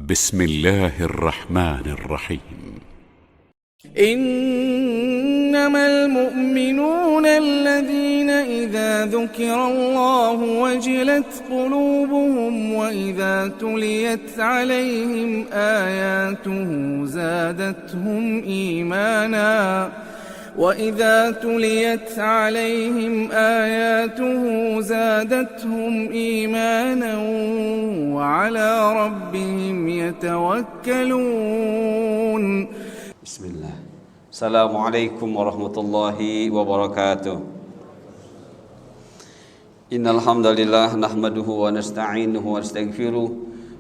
بسم الله الرحمن الرحيم. إنما المؤمنون الذين إذا ذكر الله وجلت قلوبهم وإذا تليت عليهم آياته زادتهم إيمانا وعلى ربهم يتوكلون. بسم الله. السلام عليكم ورحمة الله وبركاته. إن الحمد لله نحمده ونستعينه ونستغفره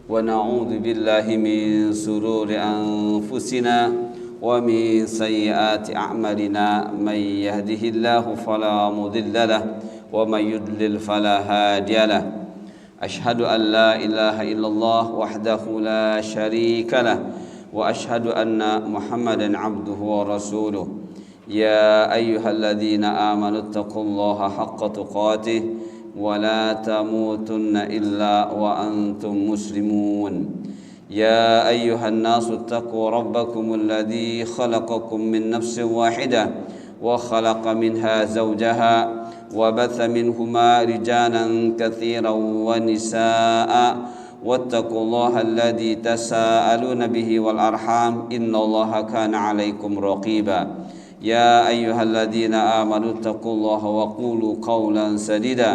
ونعوذ بالله من شرور أنفسنا ومن سيئات أعمالنا. من يهده الله فلا مضل له ومن يضلل فلا هادي له. أشهد أن لا إله إلا الله وحده لا شريك له وأشهد أن محمدا عبده ورسوله. يا أيها الذين آمنوا اتقوا الله حق تقاته ولا تموتن إلا وأنتم مسلمون. يا أيها الناس اتقوا ربكم الذي خلقكم من نفس واحدة وخلق منها زوجها وبث منهما رجالا كثيرا ونساء واتقوا الله الذي تساءلون به والأرحام إن الله كان عليكم رقيبا. يا أيها الذين آمنوا اتقوا الله وقولوا قولا سديدا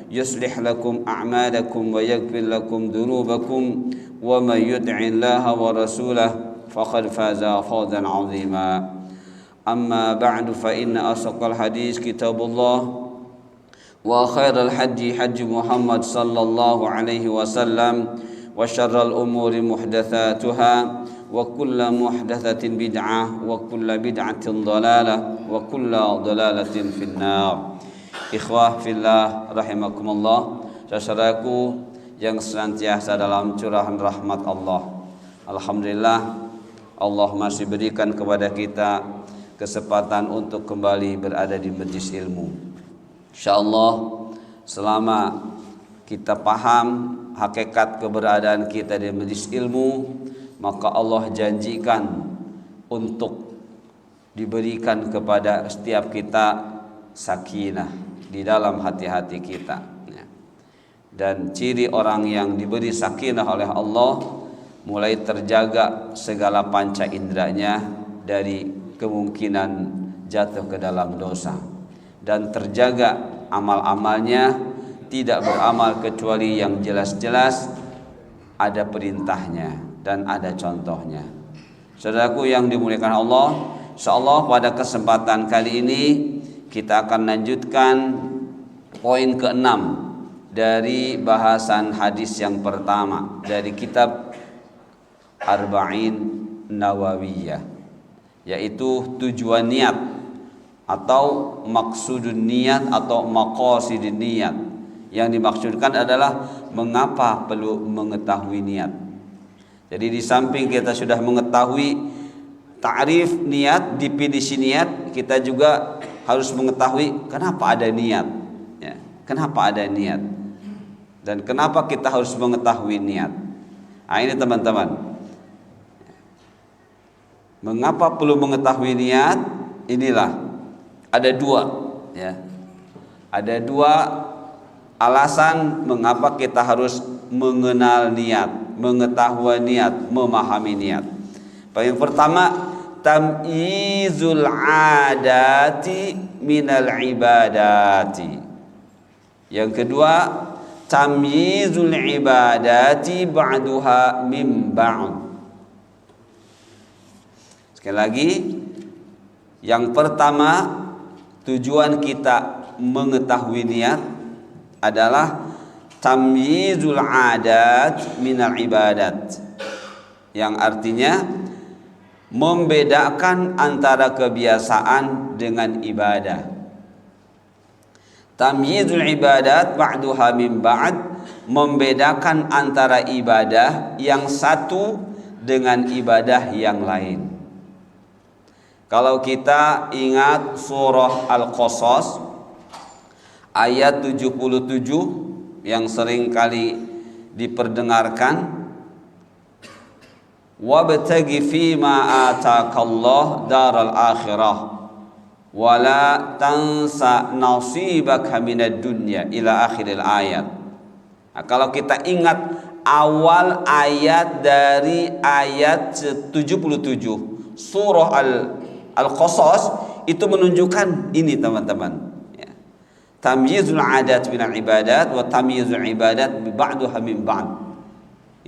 يصلح لكم أعمالكم ويغفر لكم ذنوبكم ومن يطع الله ورسوله فقد فاز فوزا عظيما. أما بعد فإن أصدق الحديث كتاب الله وخير الحدي حج محمد صلى الله عليه وسلم وشر الأمور محدثاتها وكل محدثة بدعة وكل بدعة ضلالة وكل ضلالة في النار. Ikhwah fillah rahimakumullah, saudaraku yang senantiasa dalam curahan rahmat Allah. Alhamdulillah, Allah masih berikan kepada kita kesempatan untuk kembali berada di majlis ilmu. InsyaAllah selama kita paham hakikat keberadaan kita di majlis ilmu, maka Allah janjikan untuk diberikan kepada setiap kita sakinah di dalam hati-hati kita. Dan ciri orang yang diberi sakinah oleh Allah, mulai terjaga segala panca inderanya dari kemungkinan jatuh ke dalam dosa, dan terjaga amal-amalnya tidak beramal kecuali yang jelas-jelas ada perintahnya dan ada contohnya. Saudaraku yang dimuliakan Allah, insyaallah pada kesempatan kali ini kita akan lanjutkan poin ke-6 dari bahasan hadis yang pertama dari kitab Arba'in Nawawiyah, yaitu tujuan niat atau maksudun niat atau maqasidun niat. Yang dimaksudkan adalah mengapa perlu mengetahui niat. Jadi di samping kita sudah mengetahui ta'rif niat, definisi niat, kita juga harus mengetahui kenapa ada niat, ya, kenapa ada niat, dan kenapa kita harus mengetahui niat. Nah, ini teman-teman, mengapa perlu mengetahui niat? Inilah ada dua, ya, ada dua alasan mengapa kita harus mengenal niat, mengetahui niat, memahami niat. Yang pertama, tamyizul adati minal ibadati. Yang kedua, tamyizul ibadati ba'duha min ba'd. Sekali lagi, yang pertama, tujuan kita mengetahui niat adalah tamyizul adat minal ibadat, yang artinya membedakan antara kebiasaan dengan ibadah. Tamyizul ibadat ba'duha min ba'd, membedakan antara ibadah yang satu dengan ibadah yang lain. Kalau kita ingat surah Al-Qasas ayat 77 yang sering kali diperdengarkan, wabtaghi fima atakallah daral akhirah wala tansa nasibaka minad dunya ila akhiril ayat. Nah, kalau kita ingat awal ayat dari ayat 77 surah Al-Qasas, itu menunjukkan ini teman-teman, ya. Tamyizul adat minal ibadat wa tamyizul ibadat bi ba'duha min ba'd.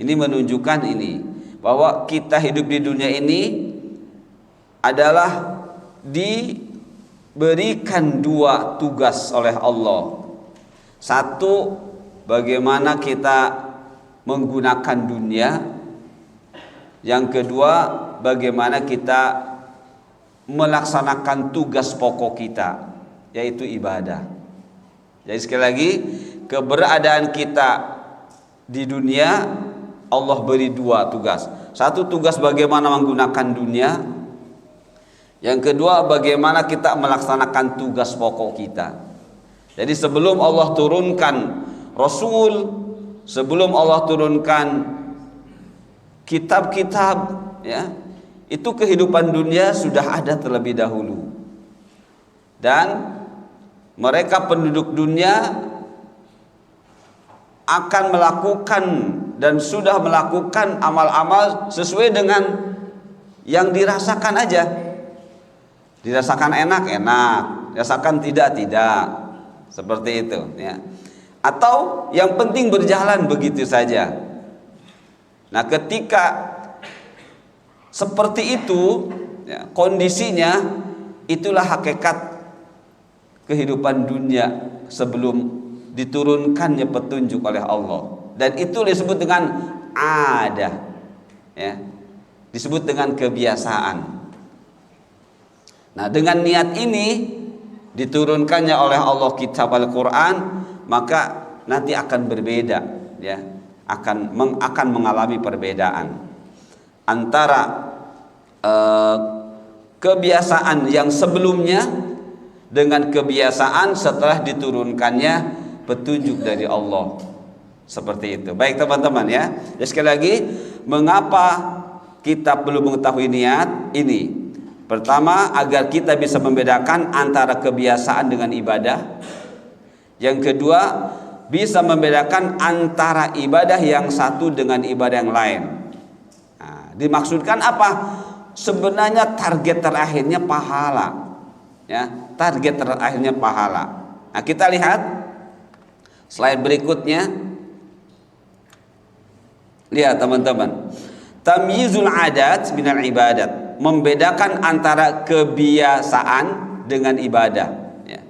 Ini menunjukkan ini, bahwa kita hidup di dunia ini adalah diberikan dua tugas oleh Allah. Satu, bagaimana kita menggunakan dunia. Yang kedua, bagaimana kita melaksanakan tugas pokok kita, yaitu ibadah. Jadi sekali lagi, keberadaan kita di dunia Allah beri dua tugas. Satu, tugas bagaimana menggunakan dunia. Yang kedua, bagaimana kita melaksanakan tugas pokok kita. Jadi sebelum Allah turunkan Rasul, sebelum Allah turunkan kitab-kitab, ya, itu kehidupan dunia sudah ada terlebih dahulu. Dan mereka penduduk dunia akan melakukan dan sudah melakukan amal-amal sesuai dengan yang dirasakan aja. Dirasakan enak, dirasakan tidak. Seperti itu, ya. Atau yang penting berjalan begitu saja. Nah, ketika seperti itu, ya, kondisinya, itulah hakikat kehidupan dunia sebelum diturunkannya petunjuk oleh Allah. Dan itu disebut dengan adah, ya, disebut dengan kebiasaan. Nah, dengan niat ini diturunkannya oleh Allah kitab Al-Quran, maka nanti akan berbeda, ya, akan mengalami perbedaan antara kebiasaan yang sebelumnya dengan kebiasaan setelah diturunkannya petunjuk dari Allah. Seperti itu. Baik teman-teman, ya. Jadi sekali lagi, mengapa kita perlu mengetahui niat ini? Pertama, agar kita bisa membedakan antara kebiasaan dengan ibadah. Yang kedua, bisa membedakan antara ibadah yang satu dengan ibadah yang lain. Nah, dimaksudkan apa? Sebenarnya target terakhirnya pahala, ya, target terakhirnya pahala. Nah, kita lihat slide berikutnya. Lihat teman-teman, tamyizul adat minal ibadat, membedakan antara kebiasaan dengan ibadah, ya.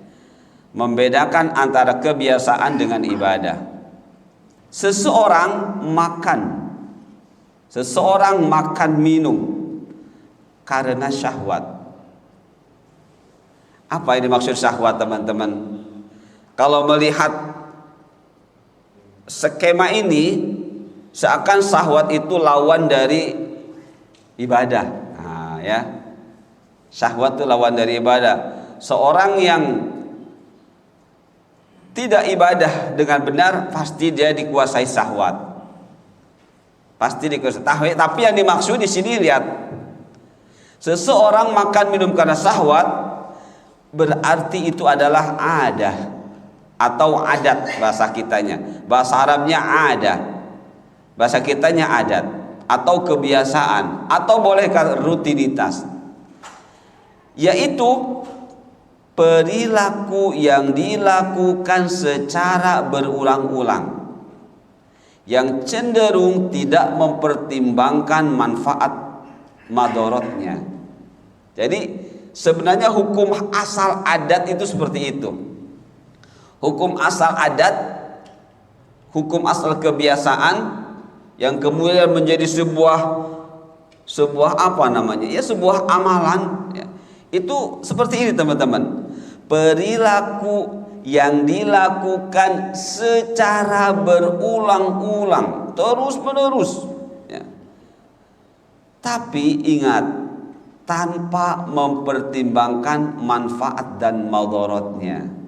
Membedakan antara kebiasaan dengan ibadah. Seseorang makan minum karena syahwat. Apa yang dimaksud syahwat, teman-teman? Kalau melihat skema ini, seakan syahwat itu lawan dari ibadah. Nah, ya, syahwat itu lawan dari ibadah. Seorang yang tidak ibadah dengan benar, pasti dia dikuasai syahwat. Pasti dikuasai. Tapi yang dimaksud di sini, lihat, seseorang makan minum karena syahwat, berarti itu adalah adah atau adat bahasa kitanya. Bahasa Arabnya adah, bahasa kitanya adat atau kebiasaan, atau boleh rutinitas, yaitu perilaku yang dilakukan secara berulang-ulang, yang cenderung tidak mempertimbangkan manfaat madorotnya. Jadi sebenarnya hukum asal adat itu seperti itu. Hukum asal adat, hukum asal kebiasaan, yang kemudian menjadi sebuah apa namanya? Ya, sebuah amalan, ya. Itu seperti ini teman-teman. Perilaku yang dilakukan secara berulang-ulang, terus-menerus, ya. Tapi ingat, tanpa mempertimbangkan manfaat dan madorotnya.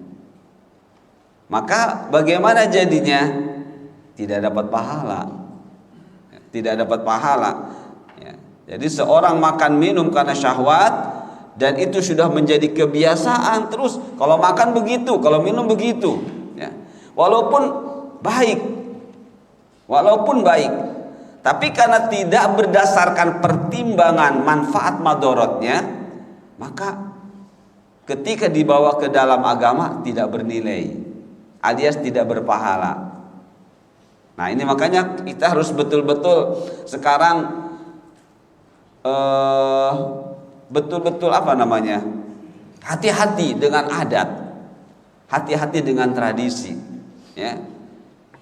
Maka bagaimana jadinya? Tidak dapat pahala. Tidak dapat pahala. Ya. Jadi seorang makan minum karena syahwat dan itu sudah menjadi kebiasaan, terus kalau makan begitu, kalau minum begitu, ya. Walaupun baik, tapi karena tidak berdasarkan pertimbangan manfaat madorotnya, maka ketika dibawa ke dalam agama tidak bernilai, alias tidak berpahala. Nah ini makanya kita harus betul-betul sekarang betul-betul hati-hati dengan adat, hati-hati dengan tradisi, ya.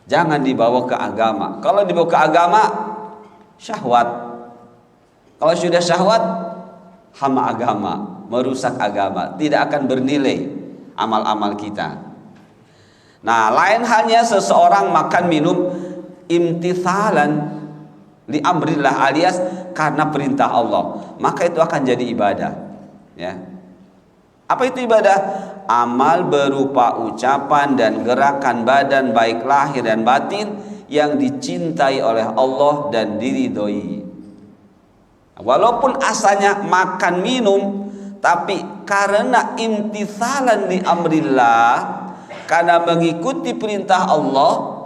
Jangan dibawa ke agama. Kalau dibawa ke agama, syahwat. Kalau sudah syahwat, hama agama, merusak agama, tidak akan bernilai amal-amal kita. Nah, lain halnya seseorang makan minum imtithalan li amrillah, alias karena perintah Allah, maka itu akan jadi ibadah, ya. Apa itu ibadah? Amal berupa ucapan dan gerakan badan baik lahir dan batin yang dicintai oleh Allah dan diridhoi. Walaupun asalnya makan minum, tapi karena imtithalan li amrillah, karena mengikuti perintah Allah,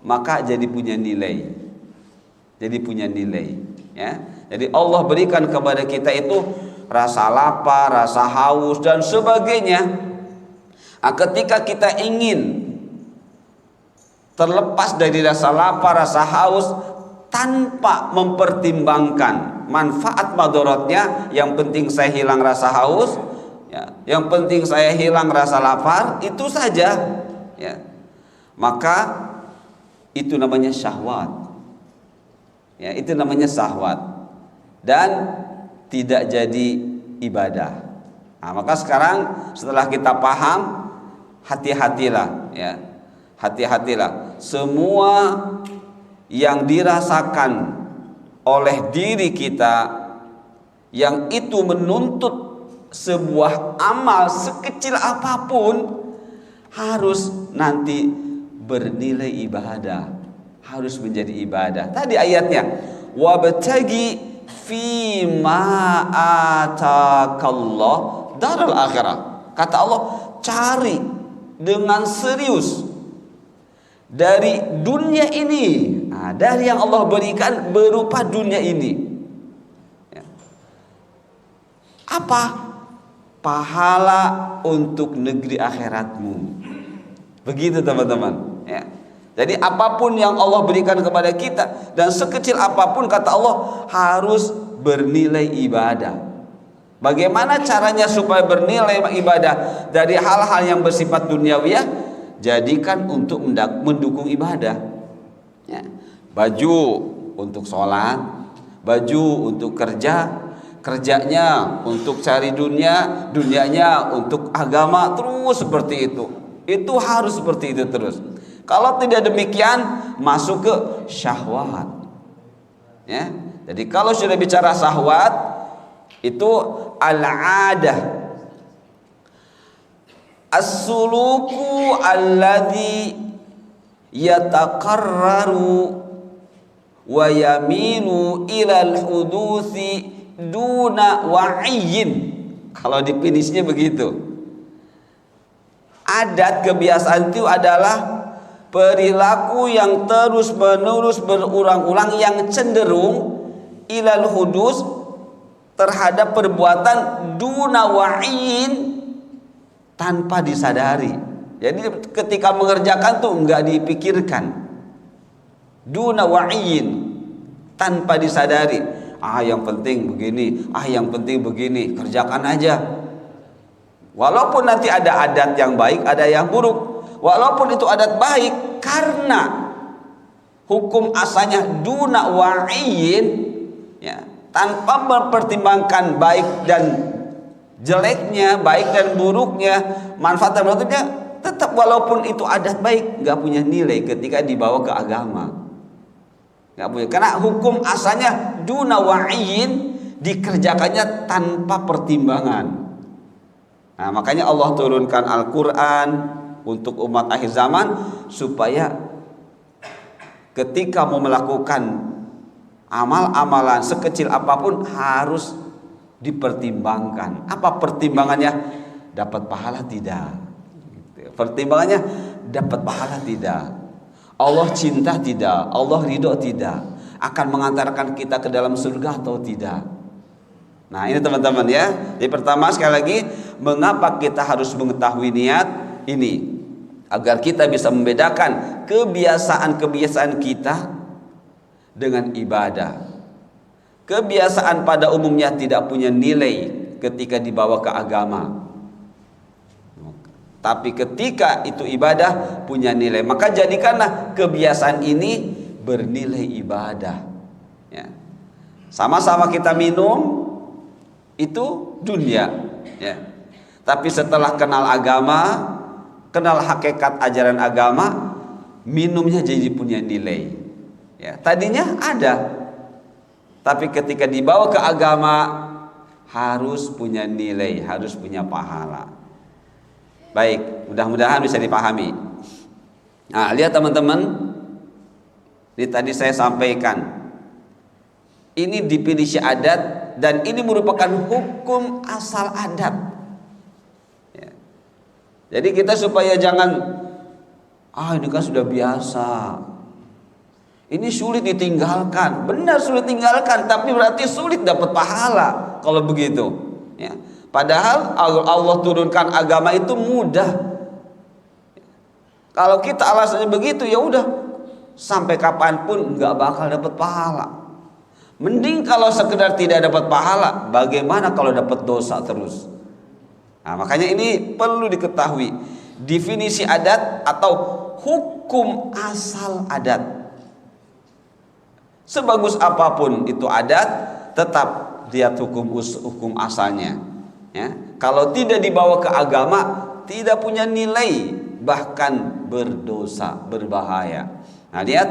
maka jadi punya nilai. Ya. Jadi Allah berikan kepada kita itu rasa lapar, rasa haus dan sebagainya. Nah, ketika kita ingin terlepas dari rasa lapar, rasa haus tanpa mempertimbangkan manfaat madorotnya, yang penting saya hilang rasa haus, ya, yang penting saya hilang rasa lapar, itu saja, ya. Maka itu namanya syahwat. Ya, itu namanya syahwat dan tidak jadi ibadah. Nah, maka sekarang setelah kita paham, hati-hatilah, ya. Hati-hatilah. Semua yang dirasakan oleh diri kita yang itu menuntut sebuah amal sekecil apapun harus nanti bernilai ibadah, harus menjadi ibadah. Tadi ayatnya, wabtagi fima atakallah darul akhirah. Kata Allah, cari dengan serius dari dunia ini, nah, dari yang Allah berikan berupa dunia ini, ya. Apa? Pahala untuk negeri akhiratmu. Begitu teman-teman, ya. Jadi apapun yang Allah berikan kepada kita dan sekecil apapun, kata Allah, harus bernilai ibadah. Bagaimana caranya supaya bernilai ibadah dari hal-hal yang bersifat duniawiyah? Jadikan untuk mendukung ibadah, ya. Baju untuk sholat, baju untuk kerja, kerjanya untuk cari dunia, dunianya untuk agama, terus seperti itu. Itu harus seperti itu terus. Kalau tidak demikian, masuk ke syahwat, ya. Jadi kalau sudah bicara syahwat, itu al-adah, as-suluku alladhi yatakarraru wa yamilu ilal huduthi duna wa'iyyin. Kalau definisinya begitu. Adat kebiasaan itu adalah perilaku yang terus menerus berulang-ulang yang cenderung ilal hudus, terhadap perbuatan duna wa'in, tanpa disadari. Jadi ketika mengerjakan tuh enggak dipikirkan, duna wa'in, tanpa disadari. Yang penting begini, yang penting begini, kerjakan aja. Walaupun nanti ada adat yang baik, ada yang buruk. Walaupun itu adat baik, karena hukum asalnya duna wa'in, ya, tanpa mempertimbangkan baik dan jeleknya, baik dan buruknya, manfaat dan buruknya, tetap walaupun itu adat baik, nggak punya nilai ketika dibawa ke agama. Nggak punya, karena hukum asalnya duna wa'in, dikerjakannya tanpa pertimbangan. Nah, makanya Allah turunkan Al-Quran untuk umat akhir zaman, supaya ketika mau melakukan Amal-amalan sekecil apapun harus dipertimbangkan. Apa pertimbangannya? Dapat pahala tidak? Pertimbangannya dapat pahala tidak? Allah cinta tidak? Allah ridho tidak? Akan mengantarkan kita ke dalam surga atau tidak? Nah ini teman-teman ya. Jadi pertama sekali lagi, mengapa kita harus mengetahui niat ini? Agar kita bisa membedakan kebiasaan-kebiasaan kita dengan ibadah. Kebiasaan pada umumnya tidak punya nilai ketika dibawa ke agama. Tapi ketika itu ibadah punya nilai, maka jadikanlah kebiasaan ini bernilai ibadah. Ya. Sama-sama kita minum itu dunia. Ya. Tapi setelah kenal agama, kenal hakikat ajaran agama, minumnya jadi punya nilai. Ya. Tadinya ada, tapi ketika dibawa ke agama harus punya nilai, harus punya pahala. Baik, mudah-mudahan bisa dipahami. Nah, lihat teman-teman, ini tadi saya sampaikan. Ini definisi adat dan ini merupakan hukum asal adat. Ya. Jadi kita supaya jangan, ini kan sudah biasa. Ini sulit ditinggalkan. Benar sulit tinggalkan, tapi berarti sulit dapat pahala kalau begitu. Ya. Padahal Allah turunkan agama itu mudah. Kalau kita alasannya begitu, ya udah sampai kapanpun nggak bakal dapat pahala. Mending kalau sekedar tidak dapat pahala, bagaimana kalau dapat dosa terus? Nah, makanya ini perlu diketahui definisi adat atau hukum asal adat. Sebagus apapun itu adat, tetap lihat hukum asalnya. Ya, kalau tidak dibawa ke agama tidak punya nilai, bahkan berdosa, berbahaya. Nah lihat,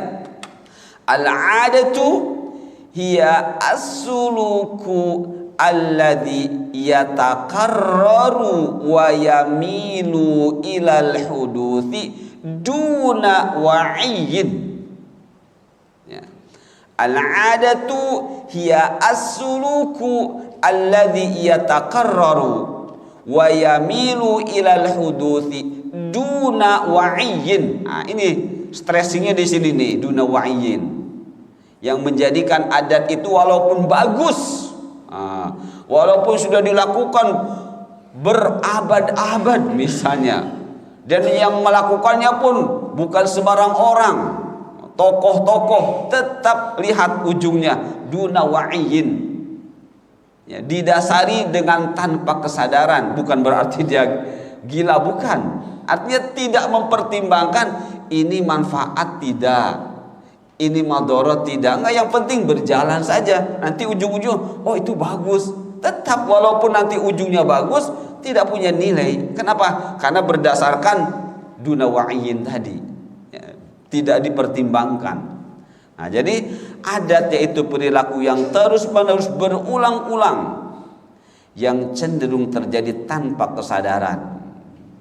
al-adatu hiya as-suluku alladhi yatakarraru wa yamilu ilal huduthi duna wa'iyyin. Ya. Al-adatu hiya as-suluku alladhi yatakarraru wa yamilu ilal huduthi duna wa'iyyin. Nah, ini stressingnya di sini nih, duna wa'iyyin. Yang menjadikan adat itu walaupun bagus, walaupun sudah dilakukan berabad-abad misalnya, dan yang melakukannya pun bukan sembarang orang, tokoh-tokoh, tetap lihat ujungnya duna wa'iyyin. Ya, didasari dengan tanpa kesadaran, bukan berarti dia gila, bukan. Artinya tidak mempertimbangkan ini manfaat tidak, ini madorot tidak. Enggak, yang penting berjalan saja. Nanti ujung-ujung, itu bagus. Tetap walaupun nanti ujungnya bagus, tidak punya nilai. Kenapa? Karena berdasarkan duna wa'iyyin tadi. Ya, tidak dipertimbangkan. Nah, jadi adat yaitu perilaku yang terus-menerus berulang-ulang, yang cenderung terjadi tanpa kesadaran.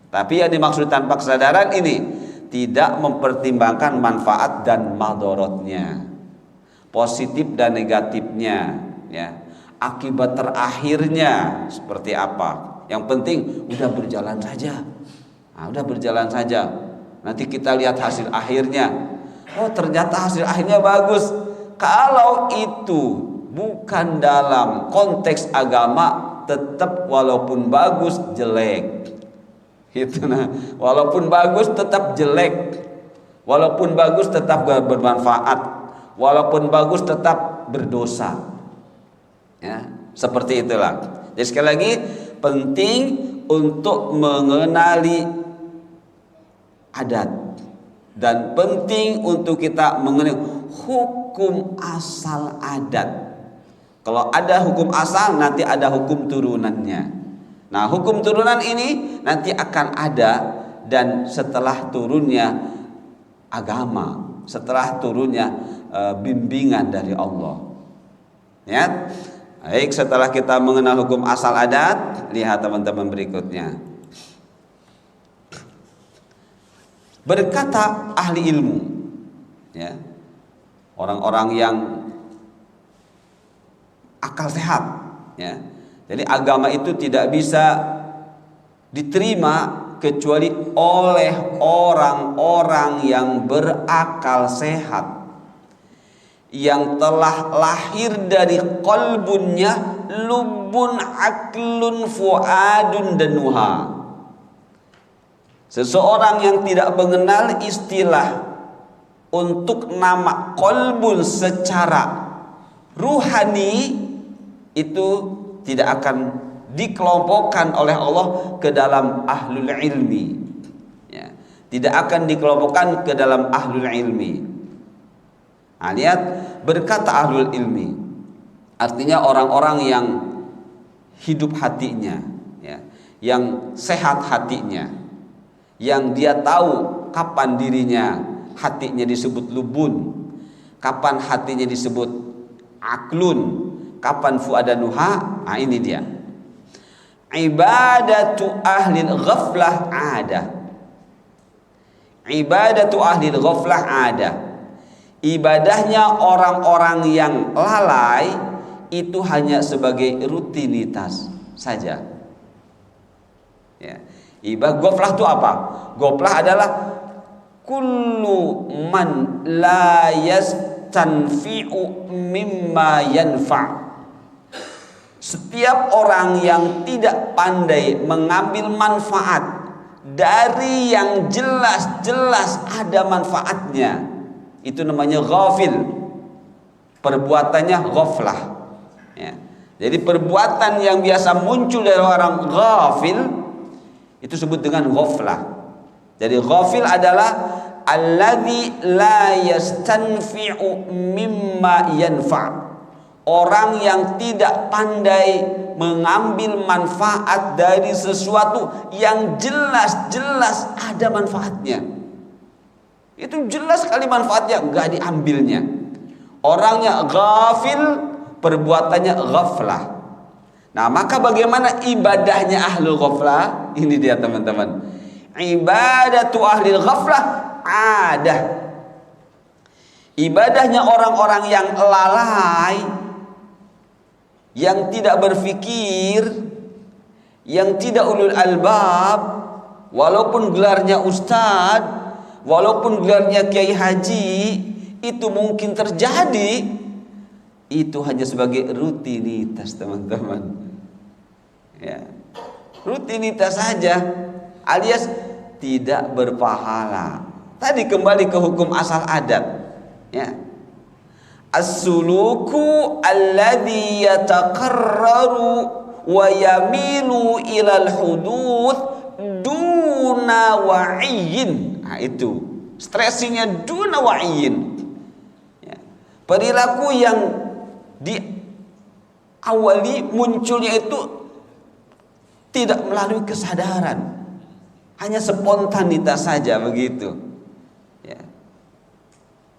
Tapi yang dimaksud tanpa kesadaran ini tidak mempertimbangkan manfaat dan madorotnya, positif dan negatifnya, ya, akibat terakhirnya seperti apa. Yang penting udah berjalan saja. Udah berjalan saja. Nanti kita lihat hasil akhirnya. Ternyata hasil akhirnya bagus. Kalau itu bukan dalam konteks agama, tetap walaupun bagus jelek. Gitu nah. Walaupun bagus tetap jelek. Walaupun bagus tetap gak bermanfaat. Walaupun bagus tetap berdosa. Ya, seperti itulah. Jadi sekali lagi penting untuk mengenali adat. Dan penting untuk kita mengenai hukum asal adat. Kalau ada hukum asal, nanti ada hukum turunannya. Nah, hukum turunan ini nanti akan ada, dan setelah turunnya agama, setelah turunnya bimbingan dari Allah. Ya. Baik, setelah kita mengenal hukum asal adat, lihat teman-teman berikutnya. Berkata ahli ilmu, ya, orang-orang yang akal sehat, ya. Jadi agama itu tidak bisa diterima kecuali oleh orang-orang yang berakal sehat, yang telah lahir dari qalbunnya lubun aklun fuadun dan nuha. Seseorang yang tidak mengenal istilah untuk nama qalbun secara ruhani itu tidak akan dikelompokkan oleh Allah ke dalam ahlul ilmi, ya. Tidak akan dikelompokkan ke dalam ahlul ilmi. Nah, lihat, berkata ahlul ilmi artinya orang-orang yang hidup hatinya, ya, yang sehat hatinya, yang dia tahu kapan dirinya hatinya disebut lubun, kapan hatinya disebut aklun, kapan fuadanuha. Nah, ini dia. Ibadatu ahli ghaflah ada. Ibadatu ahli ghaflah ada. Ibadahnya orang-orang yang lalai itu hanya sebagai rutinitas saja. Ya. Ibadah ghaflah itu apa? Ghaflah adalah kullu man la yastanfi'u mimma yanfa'. Setiap orang yang tidak pandai mengambil manfaat dari yang jelas-jelas ada manfaatnya, itu namanya ghafil. Perbuatannya ghaflah, ya. Jadi perbuatan yang biasa muncul dari orang ghafil itu disebut dengan ghaflah. Jadi ghafil adalah alladzi la yastanfi'u mimma yanfa'. Orang yang tidak pandai mengambil manfaat dari sesuatu yang jelas-jelas ada manfaatnya. Itu jelas sekali manfaatnya, enggak diambilnya. Orangnya ghafil, perbuatannya ghaflah. Nah, maka bagaimana ibadahnya ahlul ghaflah? Ini dia teman-teman. Ibadatu ahlul ghaflah ada. Ibadahnya orang-orang yang lalai, yang tidak berfikir, yang tidak ulul albab, walaupun gelarnya ustad, walaupun gelarnya kiai haji, itu mungkin terjadi, itu hanya sebagai rutinitas, teman-teman, ya, rutinitas saja, alias tidak berpahala. Tadi kembali ke hukum asal adat, ya. As-suluku alladhi yatakarraru wa yamilu ilal huduth duna wa'iyyin. Nah, itu stressingnya duna wa'iyyin, ya. Perilaku yang diawali munculnya itu tidak melalui kesadaran, hanya spontanitas saja, begitu, ya.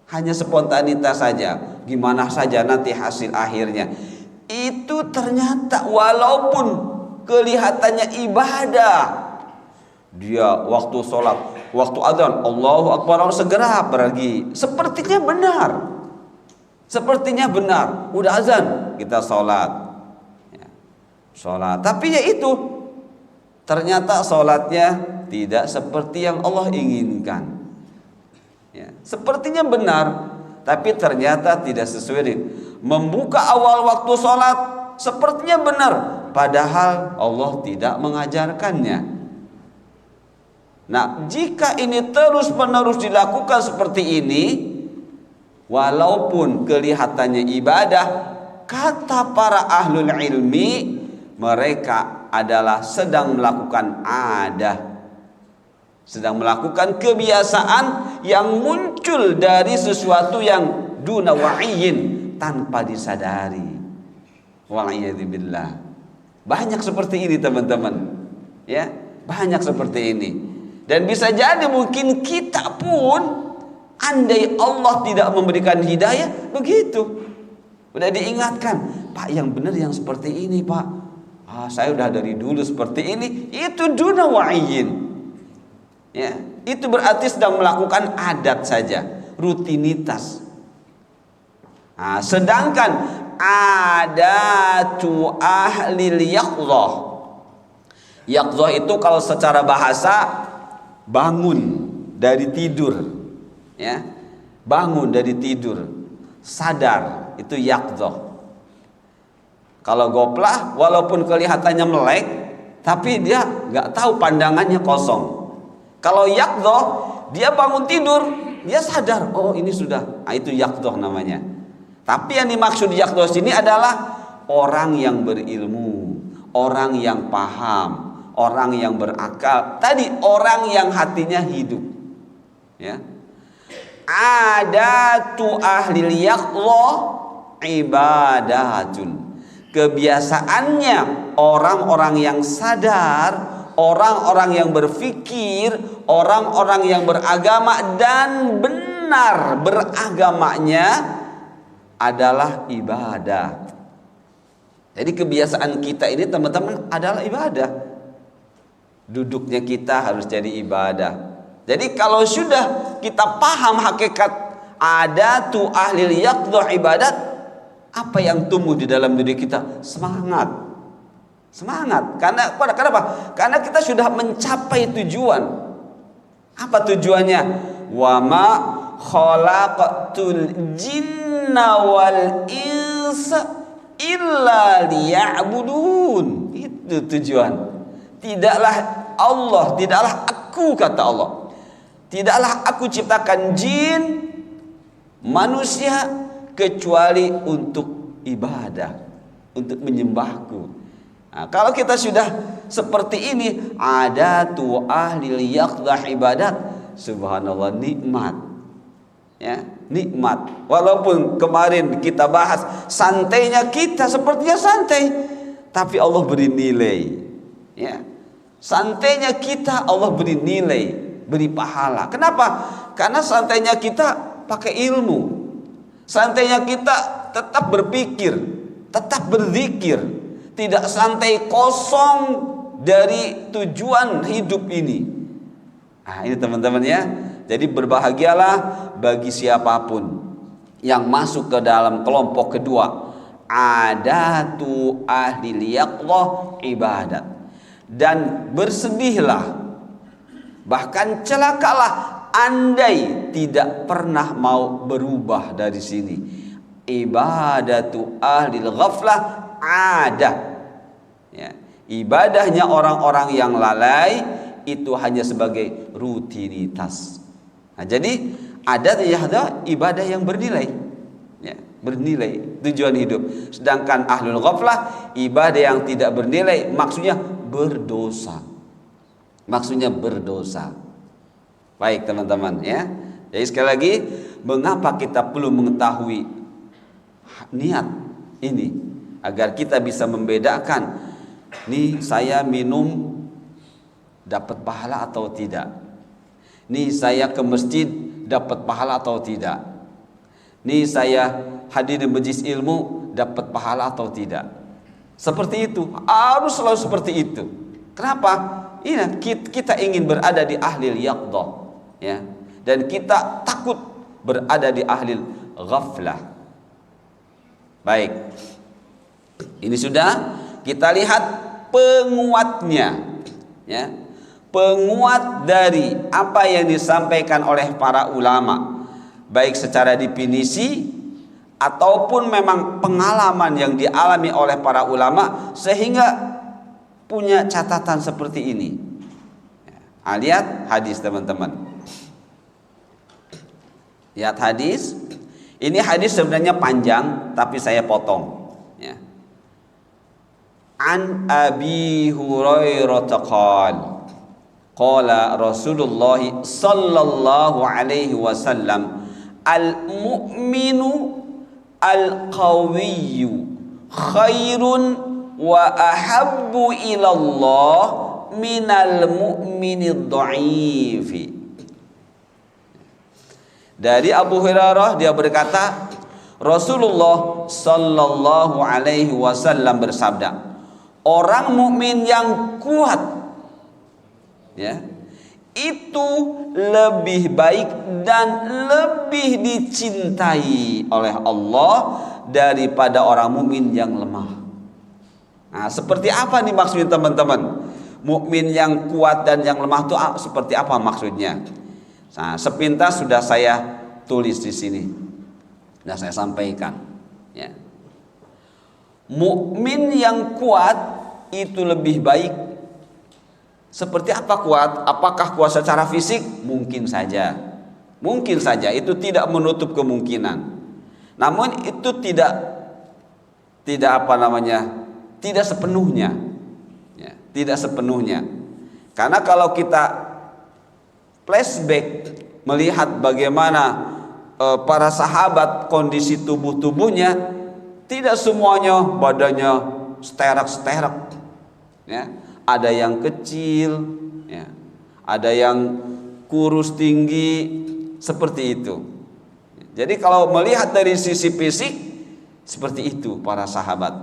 Hanya spontanitas saja, gimana saja nanti hasil akhirnya. Itu ternyata walaupun kelihatannya ibadah, dia waktu sholat, waktu adzan, Allahu Akbar, segera pergi, sepertinya benar, sepertinya benar. Udah azan, kita sholat, ya, sholat. Tapi ya itu, ternyata sholatnya tidak seperti yang Allah inginkan. Ya, sepertinya benar, tapi ternyata tidak sesuai. Membuka awal waktu sholat sepertinya benar, padahal Allah tidak mengajarkannya. Nah, jika ini terus-menerus dilakukan seperti ini, walaupun kelihatannya ibadah, kata para ahlul ilmi, mereka adalah sedang melakukan adah, sedang melakukan kebiasaan yang muncul dari sesuatu yang duna wa'iyyin, tanpa disadari. Wa'iyadzubillah. Banyak seperti ini, teman-teman, ya, banyak seperti ini. Dan bisa jadi mungkin kita pun, andai Allah tidak memberikan hidayah, begitu. Udah diingatkan, Pak, yang benar yang seperti ini, Pak. Saya udah dari dulu seperti ini. Itu duna wa'iyyin. Ya, itu berarti sedang melakukan adat saja, rutinitas. Nah, sedangkan adatu ahlil yaqdhah. Yaqdhah itu kalau secara bahasa bangun dari tidur, ya. Bangun dari tidur, sadar, itu yaqdhah. Kalau goplah walaupun kelihatannya melek, tapi dia nggak tahu, pandangannya kosong. Kalau yaqdhah, dia bangun tidur, dia sadar, oh ini sudah, itu yaqdhah namanya. Tapi yang dimaksud yaqdhah sini adalah orang yang berilmu, orang yang paham, orang yang berakal. Tadi orang yang hatinya hidup. Ya. Adatu ahlil yaqdhah ibadatun. Kebiasaannya orang-orang yang sadar, orang-orang yang berfikir, orang-orang yang beragama dan benar beragamanya adalah ibadah. Jadi kebiasaan kita ini teman-teman adalah ibadah. Duduknya kita harus jadi ibadah. Jadi kalau sudah kita paham hakikat adatu ahlil yaqdhah ibadat, apa yang tumbuh di dalam diri kita? Semangat. Semangat. Kenapa? Karena kita sudah mencapai tujuan. Apa tujuannya? Wa ma khalaqatul jinna wal insa illa liya'budun. Itu tujuan. Tidaklah Allah, tidaklah aku, kata Allah, tidaklah aku ciptakan jin manusia kecuali untuk ibadah, untuk menyembahku. Nah, kalau kita sudah seperti ini, adatu ahlil yaqdhah ibadat, subhanallah, nikmat. Ya, nikmat. Walaupun kemarin kita bahas santainya kita, sepertinya santai, tapi Allah beri nilai. Ya. Santainya kita Allah beri nilai, beri pahala. Kenapa? Karena santainya kita pakai ilmu. Santainya kita tetap berpikir, tetap berzikir, tidak santai kosong dari tujuan hidup ini. Nah, ini teman-teman ya. Jadi berbahagialah bagi siapapun yang masuk ke dalam kelompok kedua, adatu ahlil yaqdhah ibadat. Dan bersedihlah, bahkan celakalah andai tidak pernah mau berubah dari sini. Ibadatu ahlil ghaflah adah. Ya, ibadahnya orang-orang yang lalai itu hanya sebagai rutinitas. Nah, jadi ada ibadah yang bernilai, ya, bernilai tujuan hidup. Sedangkan ahlul ghaflah, ibadah yang tidak bernilai, maksudnya berdosa. Maksudnya berdosa. Baik teman-teman ya. Jadi sekali lagi, mengapa kita perlu mengetahui niat ini agar kita bisa membedakan, nih saya minum dapat pahala atau tidak, nih saya ke masjid dapat pahala atau tidak, nih saya hadir di majelis ilmu dapat pahala atau tidak. Seperti itu, harus selalu seperti itu. Kenapa? Ini kita ingin berada di ahlil yaqdhah, ya, dan kita takut berada di ahlil ghaflah. Baik, ini sudah kita lihat penguatnya, ya, penguat dari apa yang disampaikan oleh para ulama, baik secara definisi ataupun memang pengalaman yang dialami oleh para ulama sehingga punya catatan seperti ini. Lihat hadis teman-teman. Lihat hadis. Ini hadis sebenarnya panjang tapi saya potong. Ya. An Abi Hurairah qala Rasulullah sallallahu alaihi wasallam al-mu'minu al-qawiyyu khairun wa ahabbu ilallah minal mu'minid dha'ifi. Dari Abu Hurairah dia berkata, Rasulullah sallallahu alaihi wasallam bersabda, orang mukmin yang kuat, ya, itu lebih baik dan lebih dicintai oleh Allah daripada orang mukmin yang lemah. Nah, seperti apa nih maksudnya teman-teman? Mukmin yang kuat dan yang lemah itu seperti apa maksudnya? Nah, sepintas sudah saya tulis di sini. Sudah saya sampaikan, ya. Mukmin yang kuat itu lebih baik. Seperti apa kuat? Apakah kuat secara fisik? Mungkin saja. Mungkin saja, itu tidak menutup kemungkinan. Namun itu tidak tidak sepenuhnya. Ya, tidak sepenuhnya. Karena kalau kita flashback melihat bagaimana para sahabat kondisi tubuhnya, tidak semuanya badannya sterak-sterak. Ya, ada yang kecil, ya, ada yang kurus tinggi, seperti itu. Jadi kalau melihat dari sisi fisik seperti itu para sahabat.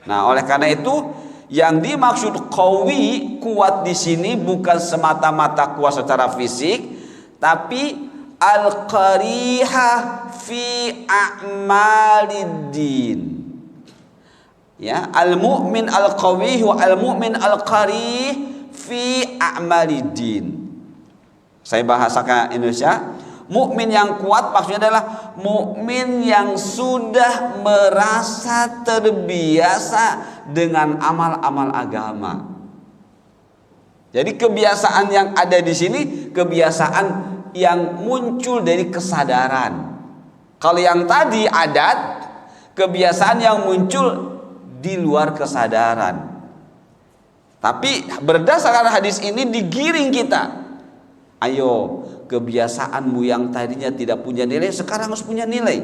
Nah, oleh karena itu yang dimaksud qawi, kuat di sini bukan semata-mata kuat secara fisik, tapi al-qarihah fi a'maliddin. Ya, al-mu'min al-qawi wa al-mu'min al-qarih fi a'maliddin. Saya bahasakan Indonesia. Mukmin yang kuat maksudnya adalah mukmin yang sudah merasa terbiasa dengan amal-amal agama. Jadi kebiasaan yang ada di sini kebiasaan yang muncul dari kesadaran. Kalau yang tadi adat, kebiasaan yang muncul di luar kesadaran. Tapi berdasarkan hadis ini digiring kita. Ayo, kebiasaanmu yang tadinya tidak punya nilai sekarang harus punya nilai.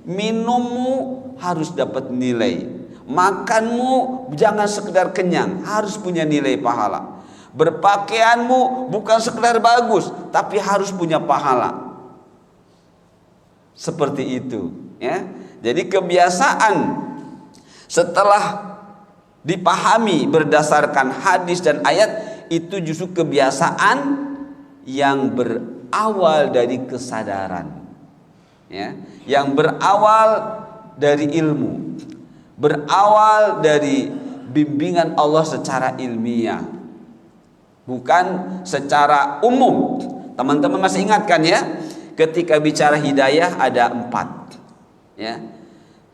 Minummu harus dapat nilai. Makanmu jangan sekedar kenyang, harus punya nilai pahala. Berpakaianmu bukan sekedar bagus, tapi harus punya pahala. Seperti itu, ya. Jadi kebiasaan setelah dipahami berdasarkan hadis dan ayat itu justru kebiasaan yang berawal dari kesadaran, ya, yang berawal dari ilmu, berawal dari bimbingan Allah secara ilmiah, bukan secara umum. Teman-teman masih ingat kan ya, ketika bicara hidayah ada 4, ya.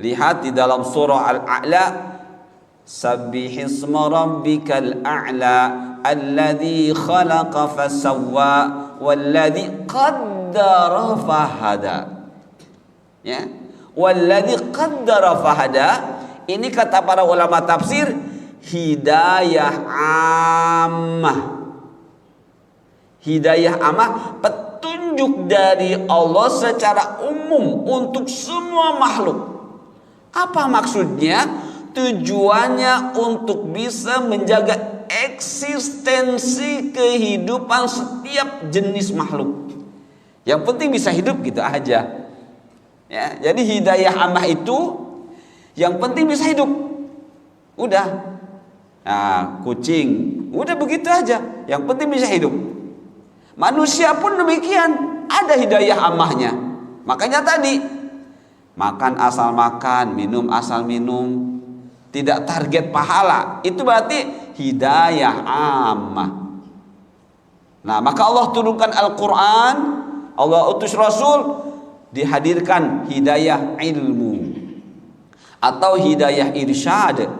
Lihat di dalam surah Al-A'la, Sabbihisma rabbikal a'la alladzi khalaqa fasawwa walladzi qaddara fahada. Ya, walladzi qaddara fahada ini kata para ulama tafsir hidayah ammah. Hidayah ammah, petunjuk dari Allah secara umum untuk semua makhluk. Apa maksudnya? Tujuannya untuk bisa menjaga eksistensi kehidupan setiap jenis makhluk. Yang penting bisa hidup gitu aja. Ya, jadi hidayah ammah itu yang penting bisa hidup. Udah. Nah, kucing, udah begitu aja. Yang penting bisa hidup. Manusia pun demikian, ada hidayah ammahnya. Makanya tadi makan asal makan, minum asal minum. Tidak target pahala, itu berarti hidayah ammah. Nah, maka Allah turunkan Al-Quran, Allah utus Rasul, dihadirkan hidayah ilmu, atau hidayah irsyad,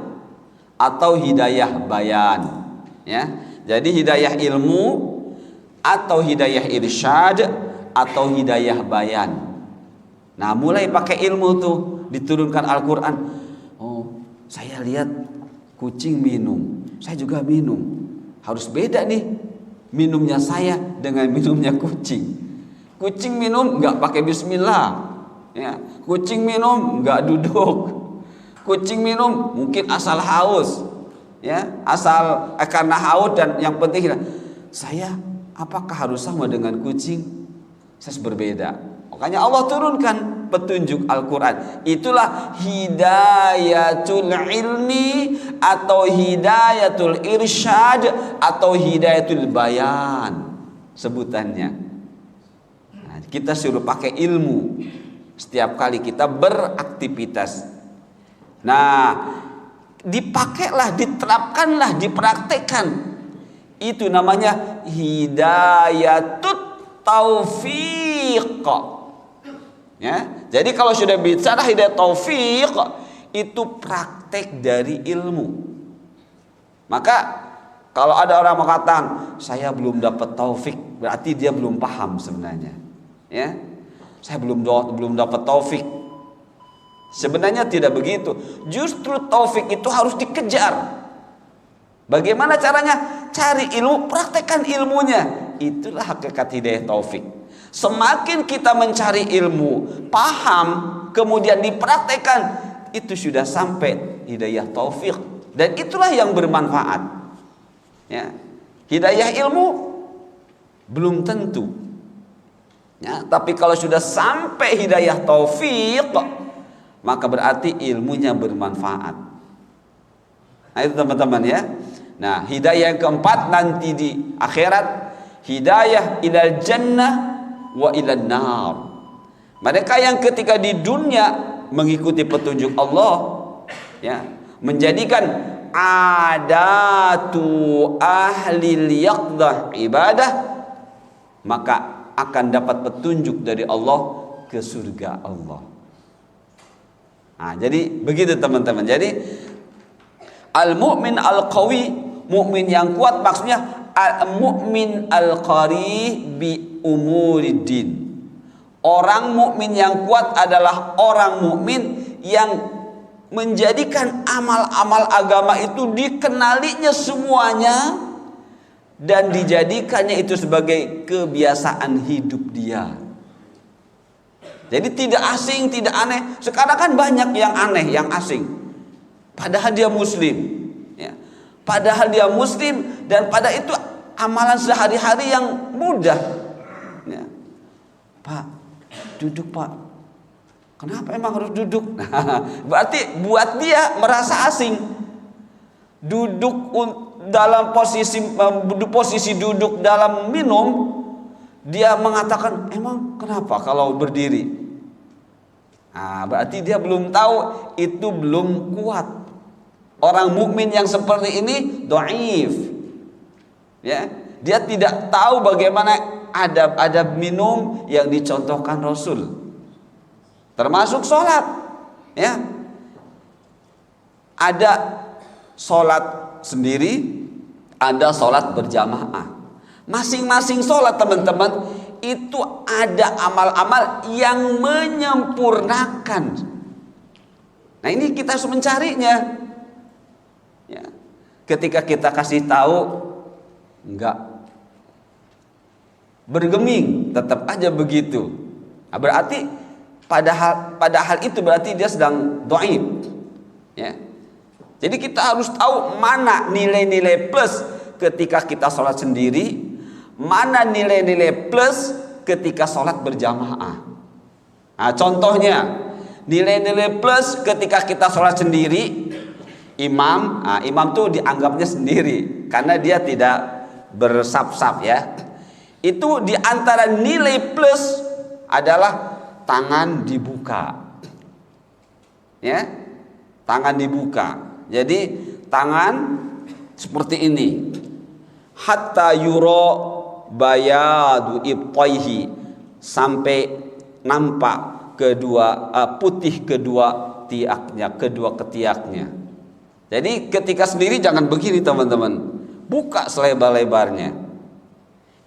atau hidayah bayan. Ya, jadi hidayah ilmu, atau hidayah irsyad, atau hidayah bayan. Nah, mulai pakai ilmu tuh diturunkan Al-Quran. Saya lihat kucing minum, saya juga minum. Harus beda nih minumnya saya dengan minumnya kucing. Kucing minum nggak pakai bismillah, ya. Kucing minum nggak duduk. Kucing minum mungkin asal haus, ya, asal karena haus dan yang penting. Saya apakah harus sama dengan kucing? Saya berbeda. Makanya Allah turunkan petunjuk Al-Quran. Itulah hidayatul ilmi, atau hidayatul irsyad, atau hidayatul bayan sebutannya. Nah, kita suruh pakai ilmu setiap kali kita beraktivitas. Nah, dipakailah, diterapkanlah, dipraktekkan. Itu namanya hidayatut taufiq. Ya, jadi kalau sudah bicara hidayah taufiq, itu praktek dari ilmu. Maka kalau ada orang mengatakan saya belum dapat taufik, berarti dia belum paham sebenarnya. Ya, saya belum dapat taufik. Sebenarnya tidak begitu. Justru taufik itu harus dikejar. Bagaimana caranya? Cari ilmu, praktekkan ilmunya. Itulah hakikat hidayah taufik. Semakin kita mencari ilmu, paham, kemudian dipraktekkan, itu sudah sampai hidayah taufik. Dan itulah yang bermanfaat. Ya. Hidayah ilmu belum tentu. Ya, tapi kalau sudah sampai hidayah taufik, maka berarti ilmunya bermanfaat. Nah, itu teman-teman ya. Nah, hidayah yang keempat nanti di akhirat, hidayah ilal jannah wa ilan nar. Mereka yang ketika di dunia mengikuti petunjuk Allah, ya, menjadikan adatu ahlil yaqdah ibadah, maka akan dapat petunjuk dari Allah ke surga Allah. Nah, jadi begitu teman-teman. Jadi al-mu'min al-qawi, mukmin yang kuat, maksudnya al-mu'min al-qari bi umuriddin. Orang mukmin yang kuat adalah orang mukmin yang menjadikan amal-amal agama itu dikenalinya semuanya dan dijadikannya itu sebagai kebiasaan hidup dia. Jadi tidak asing, tidak aneh. Sekarang kan banyak yang aneh, yang asing. Padahal dia muslim. Ya. Padahal dia muslim dan pada itu amalan sehari-hari yang mudah. Ya. Pak, duduk Pak. Kenapa emang harus duduk? Berarti buat dia merasa asing. Duduk dalam posisi duduk dalam minum, dia mengatakan emang kenapa kalau berdiri? Nah, berarti dia belum tahu, itu belum kuat. Orang mukmin yang seperti ini dhaif. Ya, dia tidak tahu bagaimana adab-adab minum yang dicontohkan Rasul. Termasuk sholat. Ya. Ada sholat sendiri, ada sholat berjamaah. Masing-masing sholat teman-teman itu ada amal-amal yang menyempurnakan. Nah, ini kita harus mencarinya. Ya. Ketika kita kasih tahu, enggak, bergeming, tetap aja begitu. Nah, berarti padahal itu berarti dia sedang dhaif. Ya. Jadi kita harus tahu mana nilai-nilai plus ketika kita sholat sendiri, mana nilai-nilai plus ketika sholat berjamaah. Nah, contohnya nilai-nilai plus ketika kita sholat sendiri, imam, imam tuh dianggapnya sendiri karena dia tidak bersaf-saf ya. Itu diantara nilai plus adalah tangan dibuka, ya, tangan dibuka. Jadi tangan seperti ini, hatta yuro bayadu ibtaihi, sampai nampak putih kedua tiaknya, kedua ketiaknya. Jadi ketika sendiri jangan begini teman-teman, buka selebar-lebarnya.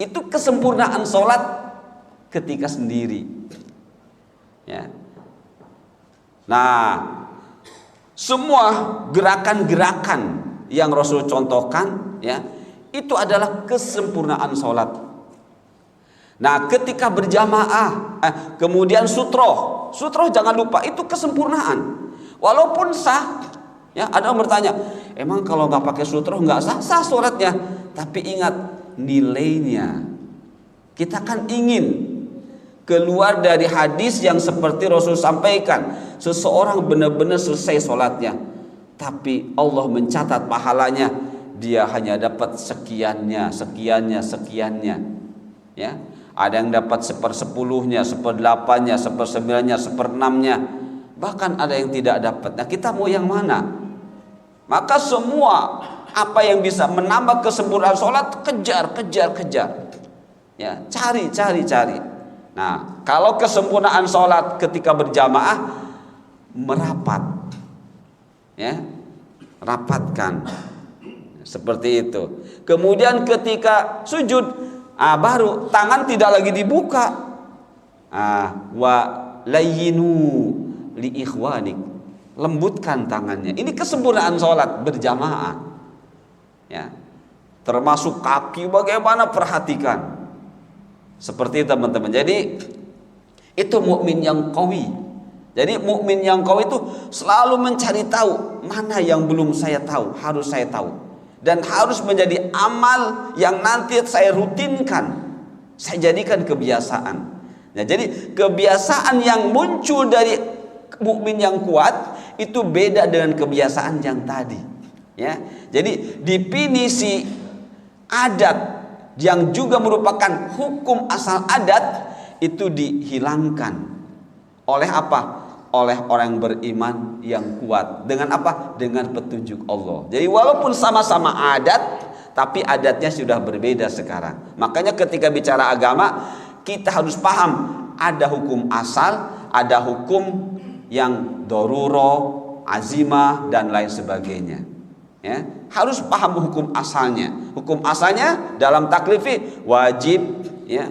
Itu kesempurnaan sholat ketika sendiri. Ya. Nah, semua gerakan-gerakan yang Rasul contohkan, ya, itu adalah kesempurnaan sholat. Nah, ketika berjamaah, kemudian sutroh jangan lupa, itu kesempurnaan. Walaupun sah, ya, ada yang bertanya, emang kalau nggak pakai sutroh nggak sah sholatnya? Tapi ingat nilainya. Kita kan ingin keluar dari hadis yang seperti Rasul sampaikan, seseorang benar-benar selesai sholatnya, tapi Allah mencatat pahalanya, dia hanya dapat sekiannya. Ya. Ada yang dapat 1/10-nya, 1/8-nya, 1/9-nya, 1/6-nya. Bahkan ada yang tidak dapat. Nah, kita mau yang mana? Maka semua apa yang bisa menambah kesempurnaan sholat, kejar. Ya, cari. Nah, kalau kesempurnaan sholat ketika berjamaah, merapat. Ya, rapatkan. Seperti itu. Kemudian ketika sujud, baru tangan tidak lagi dibuka. Wa layyinu li ikhwanik, lembutkan tangannya. Ini kesempurnaan sholat berjamaah. Ya, termasuk kaki bagaimana, perhatikan. Seperti itu teman-teman. Jadi itu mukmin yang qawi. Jadi mukmin yang qawi itu selalu mencari tahu mana yang belum saya tahu, harus saya tahu. Dan harus menjadi amal yang nanti saya rutinkan, saya jadikan kebiasaan. Nah, jadi kebiasaan yang muncul dari mukmin yang kuat itu beda dengan kebiasaan yang tadi. Ya, jadi definisi adat yang juga merupakan hukum asal adat itu dihilangkan oleh apa? Oleh orang beriman yang kuat. Dengan apa? Dengan petunjuk Allah. Jadi walaupun sama-sama adat, tapi adatnya sudah berbeda sekarang. Makanya ketika bicara agama, kita harus paham ada hukum asal, ada hukum yang darurah, azimah, dan lain sebagainya. Ya, harus paham hukum asalnya. Hukum asalnya dalam taklifi wajib, ya,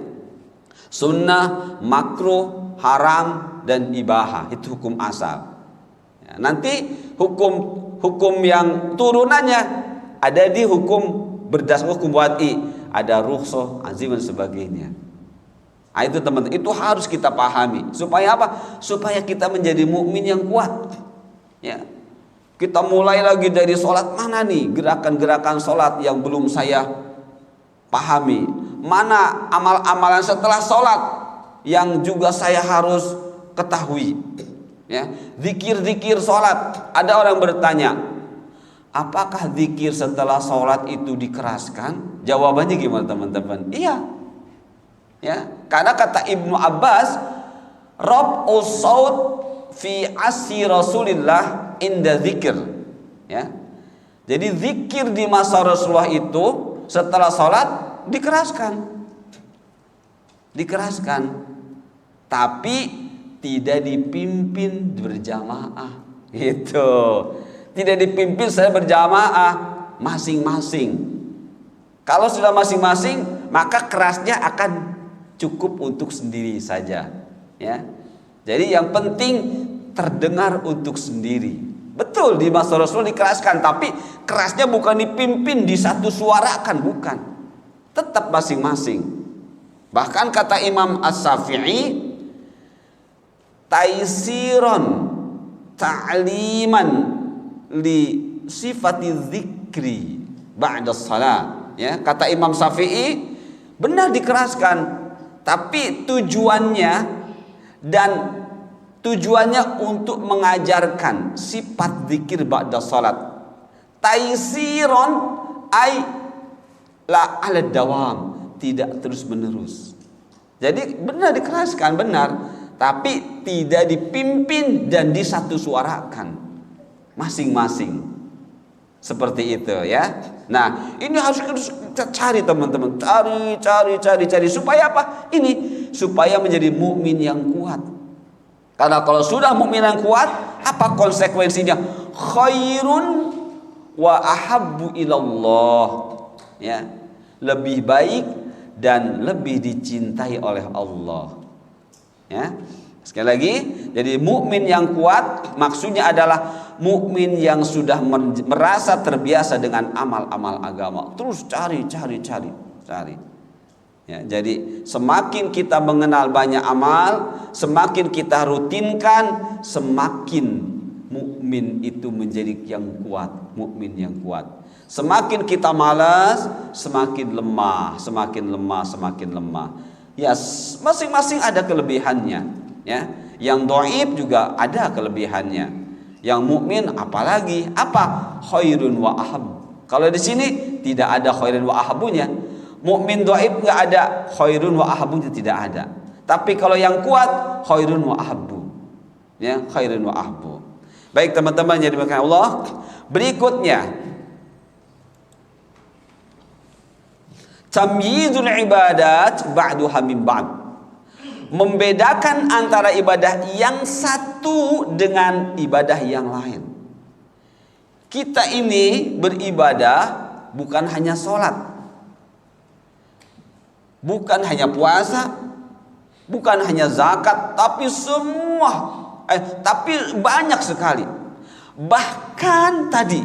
sunnah, makruh, haram, dan ibahah. Itu hukum asal. Ya, nanti hukum yang turunannya ada di hukum berdasarkan hukum wad'i, ada rukhsah, azim, dan sebagainya. Nah, itu teman-teman, itu harus kita pahami. Supaya apa? Supaya kita menjadi mukmin yang kuat. Ya, kita mulai lagi dari sholat, mana nih gerakan-gerakan sholat yang belum saya pahami? Mana amal-amalan setelah sholat yang juga saya harus ketahui? Ya, zikir-zikir sholat. Ada orang bertanya, apakah zikir setelah sholat itu dikeraskan? Jawabannya gimana teman-teman? Iya. Ya, karena kata Ibnu Abbas, rab'us saut fi asri Rasulillah inda zikir. Ya, jadi zikir di masa Rasulullah itu setelah sholat dikeraskan, tapi tidak dipimpin berjamaah. Gitu. Tidak dipimpin saya berjamaah, masing-masing. Kalau sudah masing-masing, maka kerasnya akan cukup untuk sendiri saja. Ya. Jadi yang penting terdengar untuk sendiri. Betul di masa Rasul dikeraskan, tapi kerasnya bukan dipimpin di satu suarakan, bukan. Tetap masing-masing. Bahkan kata Imam As-Syafi'i, taisiron ta'liman li sifati dzikri ba'da shalah. Ya, kata Imam Syafi'i, benar dikeraskan, tapi tujuannya untuk mengajarkan sifat zikir ba'da salat. Taisiron ay la ala dawam, tidak terus menerus. Jadi benar dikeraskan, benar, tapi tidak dipimpin dan disatu suarakan, masing-masing. Seperti itu ya. Nah, ini harus kita cari teman-teman, cari supaya apa? Ini supaya menjadi mukmin yang kuat. Karena kalau sudah mukmin yang kuat, apa konsekuensinya? Khairun wa ahabbu ilallah. Ya, lebih baik dan lebih dicintai oleh Allah. Ya. Sekali lagi, jadi mukmin yang kuat maksudnya adalah mukmin yang sudah merasa terbiasa dengan amal-amal agama. Terus cari. Ya, jadi semakin kita mengenal banyak amal, semakin kita rutinkan, semakin mukmin itu menjadi yang kuat, mukmin yang kuat. Semakin kita malas, semakin lemah. Ya, masing-masing ada kelebihannya. Ya, yang dhaif juga ada kelebihannya. Yang mukmin apalagi apa? Khairun wa ahab. Kalau di sini tidak ada khairun wa ahabunya. Mukmin dhaif enggak ada, khairun wa ahabbu tidak ada. Tapi kalau yang kuat khairun wa ahabbu. Ya, khairun wa ahabbu. Baik teman-teman yang dimuliakan Allah, berikutnya tamyizul ibadat ba'duha min ba'd. Membedakan antara ibadah yang satu dengan ibadah yang lain. Kita ini beribadah bukan hanya sholat, bukan hanya puasa, bukan hanya zakat, tapi tapi banyak sekali. Bahkan tadi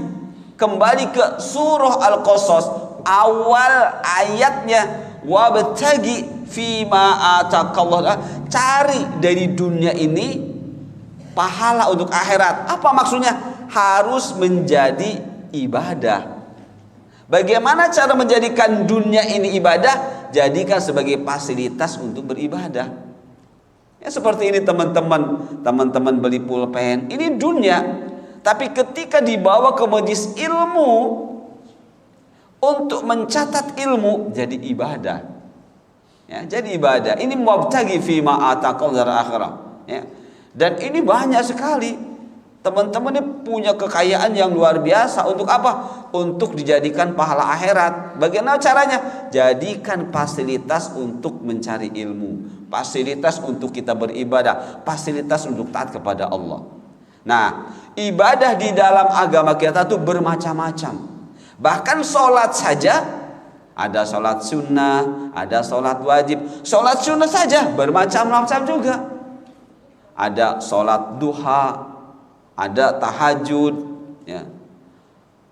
kembali ke surah Al-Qasas, awal ayatnya, wabtagi fima atakallah, cari dari dunia ini pahala untuk akhirat. Apa maksudnya? Harus menjadi ibadah. Bagaimana cara menjadikan dunia ini ibadah? Jadikan sebagai fasilitas untuk beribadah. Ya seperti ini teman-teman beli pulpen, ini dunia. Tapi ketika dibawa ke majelis ilmu untuk mencatat ilmu, jadi ibadah. Ya, jadi ibadah. Ini mubtaghi fi ma ataqal dar akhirah. Ya. Dan ini banyak sekali. Teman-teman ini punya kekayaan yang luar biasa. Untuk apa? Untuk dijadikan pahala akhirat. Bagaimana caranya? Jadikan fasilitas untuk mencari ilmu, fasilitas untuk kita beribadah, fasilitas untuk taat kepada Allah. Nah, ibadah di dalam agama kita itu bermacam-macam. Bahkan sholat saja, ada sholat sunnah, ada sholat wajib. Sholat sunnah saja bermacam-macam juga. Ada sholat duha, ada tahajud, ya,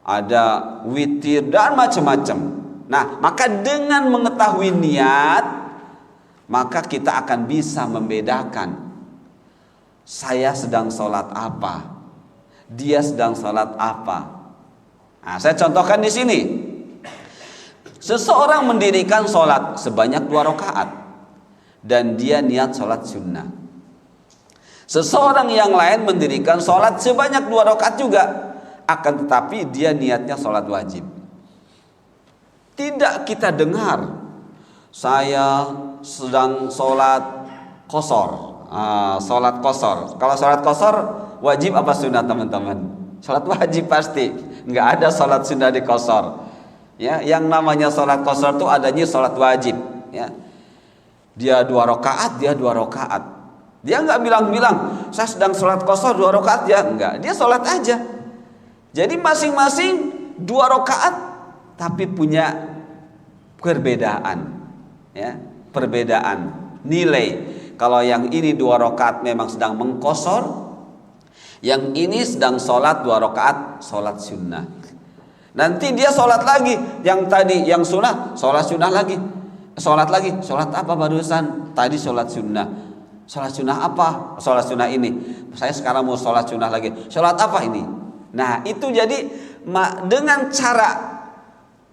ada witir dan macam-macam. Nah, maka dengan mengetahui niat, maka kita akan bisa membedakan saya sedang sholat apa, dia sedang sholat apa. Nah, saya contohkan di sini. Seseorang mendirikan sholat sebanyak 2 rakaat dan dia niat sholat sunnah. Seseorang yang lain mendirikan sholat sebanyak 2 rakaat juga, akan tetapi dia niatnya sholat wajib. Tidak kita dengar, saya sedang sholat qasar. Sholat qasar. Kalau sholat qasar wajib apa sunnah teman-teman? Sholat wajib pasti. Nggak ada sholat sunnah di qasar. Ya, yang namanya sholat qasar itu adanya sholat wajib. Ya, dia 2 rakaat, dia 2 rakaat. Dia nggak bilang-bilang saya sedang sholat qasar 2 rakaat ya, enggak. Dia sholat aja. Jadi masing-masing 2 rakaat, tapi punya perbedaan, ya, perbedaan nilai. Kalau yang ini 2 rakaat memang sedang mengqasar, yang ini sedang sholat 2 rakaat sholat sunnah. Nanti dia sholat lagi, yang tadi yang sunnah sholat sunnah lagi, sholat lagi, sholat apa barusan? Tadi sholat sunnah. Sholat sunnah apa? Sholat sunnah ini. Saya sekarang mau sholat sunnah lagi. Sholat apa ini? Nah, itu jadi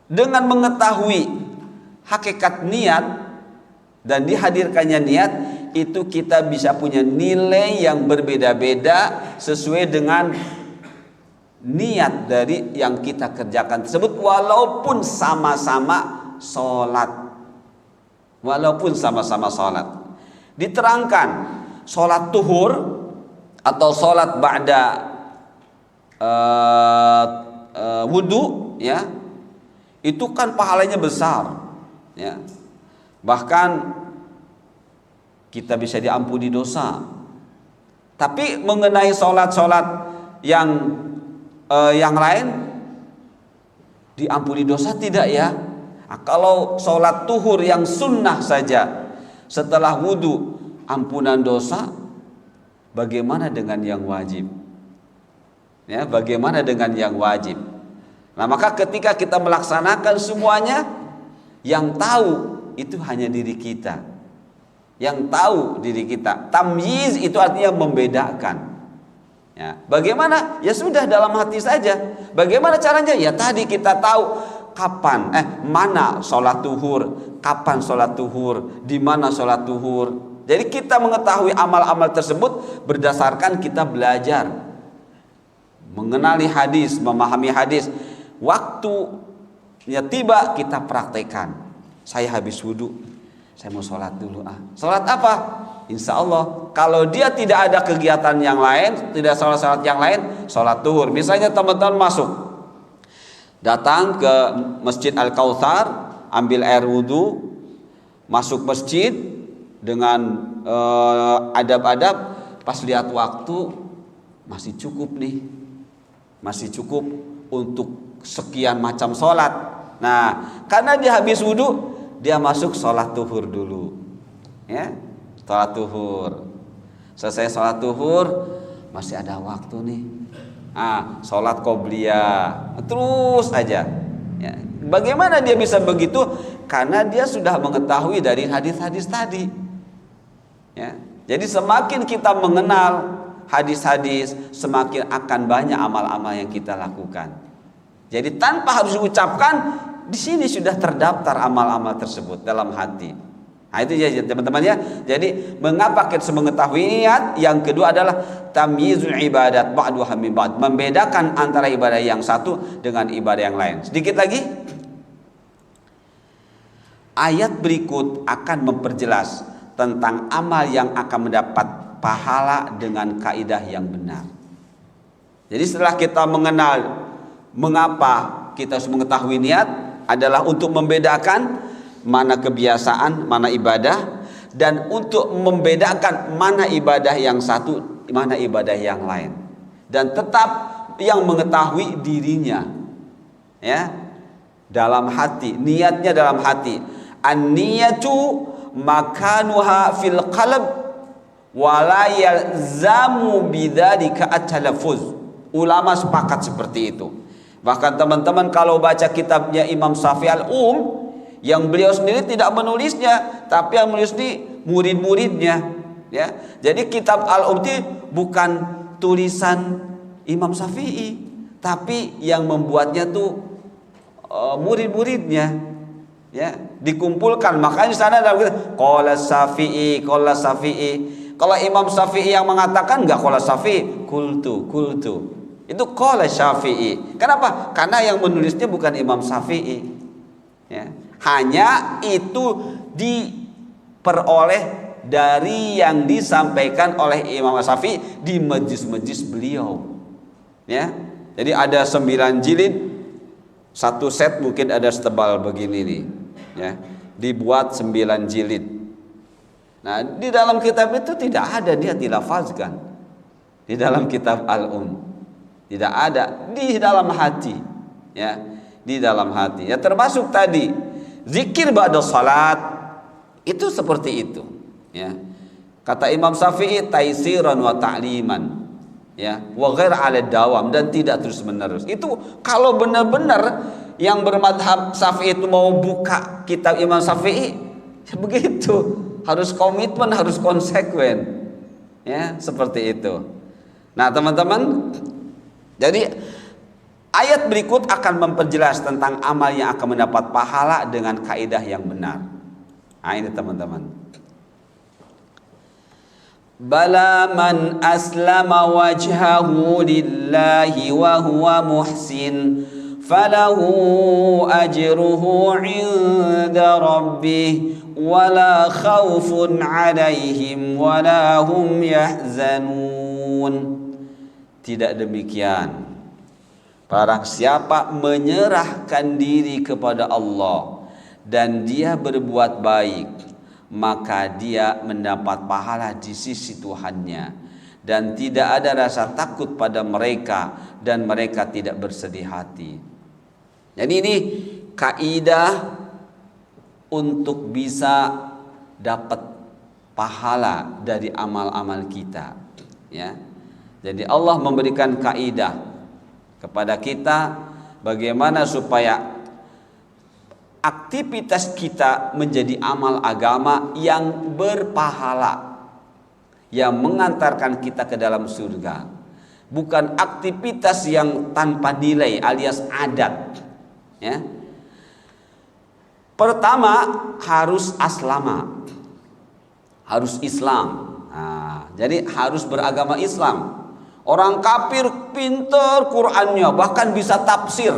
dengan mengetahui hakikat niat dan dihadirkannya niat, itu kita bisa punya nilai yang berbeda-beda sesuai dengan niat dari yang kita kerjakan tersebut, walaupun sama-sama sholat. Walaupun sama-sama sholat. Diterangkan sholat tuhur atau sholat ba'da wudu, ya, itu kan pahalanya besar, ya. Bahkan kita bisa diampuni dosa. Tapi mengenai sholat-sholat yang lain diampuni dosa tidak ya? Nah, kalau sholat tuhur yang sunnah saja setelah wudu ampunan dosa, bagaimana dengan yang wajib? Ya, bagaimana dengan yang wajib? Nah, maka ketika kita melaksanakan semuanya, yang tahu itu hanya diri kita. Yang tahu diri kita. Tamyiz itu artinya membedakan. Ya, bagaimana? Ya sudah dalam hati saja. Bagaimana caranya? Ya tadi kita tahu kapan, mana sholat tuhur, kapan sholat tuhur, di mana sholat tuhur. Jadi kita mengetahui amal-amal tersebut berdasarkan kita belajar, mengenali hadis, memahami hadis. Waktunya tiba kita praktekkan. saya habis wudhu, saya mau sholat dulu. Sholat apa? Insya Allah kalau dia tidak ada kegiatan yang lain, tidak sholat yang lain, sholat duhur. Misalnya teman-teman masuk, datang ke Masjid Al-Kautsar, ambil air wudhu, masuk masjid dengan adab-adab, pas lihat waktu masih cukup nih, masih cukup untuk sekian macam sholat. Nah, karena dia habis wudhu, dia masuk sholat duhur dulu, ya, sholat duhur. Selesai sholat duhur, masih ada waktu nih. Sholat qobliyah, terus aja. Ya. Bagaimana dia bisa begitu? Karena dia sudah mengetahui dari hadis-hadis tadi. Ya. Jadi semakin kita mengenal hadis-hadis, semakin akan banyak amal-amal yang kita lakukan. Jadi tanpa harus diucapkan, di sini sudah terdaftar amal-amal tersebut dalam hati. Nah itu ya teman-teman ya. Jadi mengapa kita mengetahui niat? Yang kedua adalah tamyizul ibadat ba'duha min ba'd, membedakan antara ibadah yang satu dengan ibadah yang lain. Sedikit lagi, ayat berikut akan memperjelas tentang amal yang akan mendapat pahala dengan kaidah yang benar. Jadi setelah kita mengenal mengapa kita harus mengetahui niat, adalah untuk membedakan mana kebiasaan, mana ibadah, dan untuk membedakan mana ibadah yang satu, mana ibadah yang lain, dan tetap yang mengetahui dirinya, ya, dalam hati, niatnya dalam hati. An-niyatu makanuha fil qalb wala yalzamu bidzalika at-talaffuz. Ulama sepakat seperti itu. Bahkan teman-teman kalau baca kitabnya Imam Syafi'i Al-Um, yang beliau sendiri tidak menulisnya, tapi yang menulis di murid-muridnya, ya. Jadi kitab Al-Um itu bukan tulisan Imam Syafi'i, tapi yang membuatnya tuh murid-muridnya, ya, dikumpulkan. Makanya di sana ada qala Syafi'i, qala Syafi'i. Kalau Imam Syafi'i yang mengatakan enggak qala Syafi'i, qultu. Itu qala Syafi'i. Kenapa? Karena yang menulisnya bukan Imam Syafi'i, ya. Hanya itu diperoleh dari yang disampaikan oleh Imam Syafi'i di majlis-majlis beliau, ya. Jadi ada 9 jilid, satu set mungkin ada setebal begini nih, ya. Dibuat 9 jilid. Nah, di dalam kitab itu tidak ada dia dilafazkan. Di dalam kitab Al-Um tidak ada, di dalam hati, ya, di dalam hati. Ya, termasuk tadi zikir ba'da salat itu seperti itu, ya. Kata Imam Syafi'i taisiran wa ta'liman, ya, wa ghair 'ala dawam, dan tidak terus menerus. Itu kalau benar-benar yang bermadhab Syafi'i itu mau buka kitab Imam Syafi'i, ya begitu, harus komitmen, harus konsekuen, ya, seperti itu. Nah teman-teman, jadi ayat berikut akan memperjelas tentang amal yang akan mendapat pahala dengan kaidah yang benar. Nah ini teman-teman. Bala man aslama wajhahu lillahi wa huwa muhsin falahu ajruhu 'inda rabbih wala khaufun 'alaihim wala hum yahzanun. Tidak demikian. Barang siapa menyerahkan diri kepada Allah dan dia berbuat baik, maka dia mendapat pahala di sisi Tuhannya, dan tidak ada rasa takut pada mereka dan mereka tidak bersedih hati. Jadi ini kaidah untuk bisa dapat pahala dari amal-amal kita, ya. Jadi Allah memberikan kaidah kepada kita bagaimana supaya aktivitas kita menjadi amal agama yang berpahala, yang mengantarkan kita ke dalam surga, bukan aktivitas yang tanpa nilai alias adat, ya. Pertama harus aslama, harus Islam. Nah, jadi harus beragama Islam. Orang kafir pinter Qur'annya, bahkan bisa tafsir,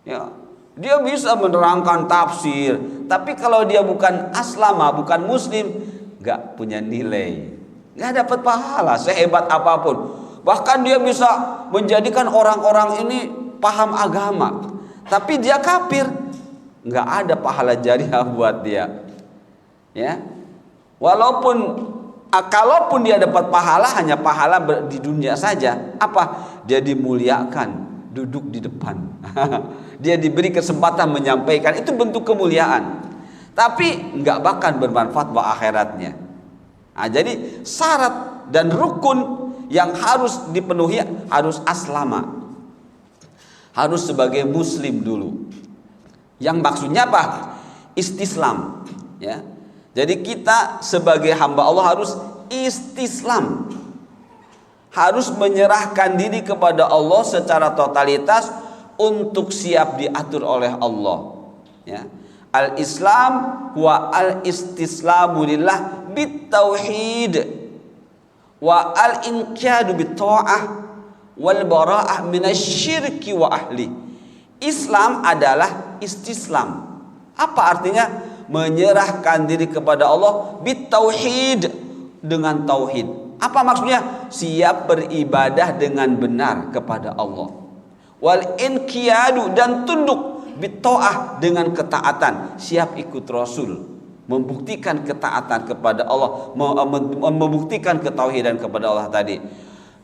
ya. Dia bisa menerangkan tafsir, tapi kalau dia bukan aslama, bukan muslim, gak punya nilai, gak dapat pahala sehebat apapun. Bahkan dia bisa menjadikan orang-orang ini paham agama, tapi dia kafir, gak ada pahala jariah buat dia. Ya, kalaupun dia dapat pahala, hanya pahala di dunia saja. Apa? Dia dimuliakan, duduk di depan. Dia diberi kesempatan menyampaikan, itu bentuk kemuliaan. Tapi nggak bakal bermanfaat buat akhiratnya. Nah, jadi syarat dan rukun yang harus dipenuhi harus aslama, harus sebagai muslim dulu. Yang maksudnya apa? Istislam. Ya. Jadi kita sebagai hamba Allah harus istislam, harus menyerahkan diri kepada Allah secara totalitas untuk siap diatur oleh Allah. Ya. Al-Islam wa al-istislamu lillah bitauhid wa al-inqiyadu bitta'ah wal bara'ah minasyirki wa ahli. Islam adalah istislam. Apa artinya? Menyerahkan diri kepada Allah bitauhid, dengan tauhid. Apa maksudnya? Siap beribadah dengan benar kepada Allah. Wal inqiyadu, dan tunduk, bitta'ah, dengan ketaatan, siap ikut Rasul, membuktikan ketaatan kepada Allah, membuktikan ketauhidan kepada Allah tadi.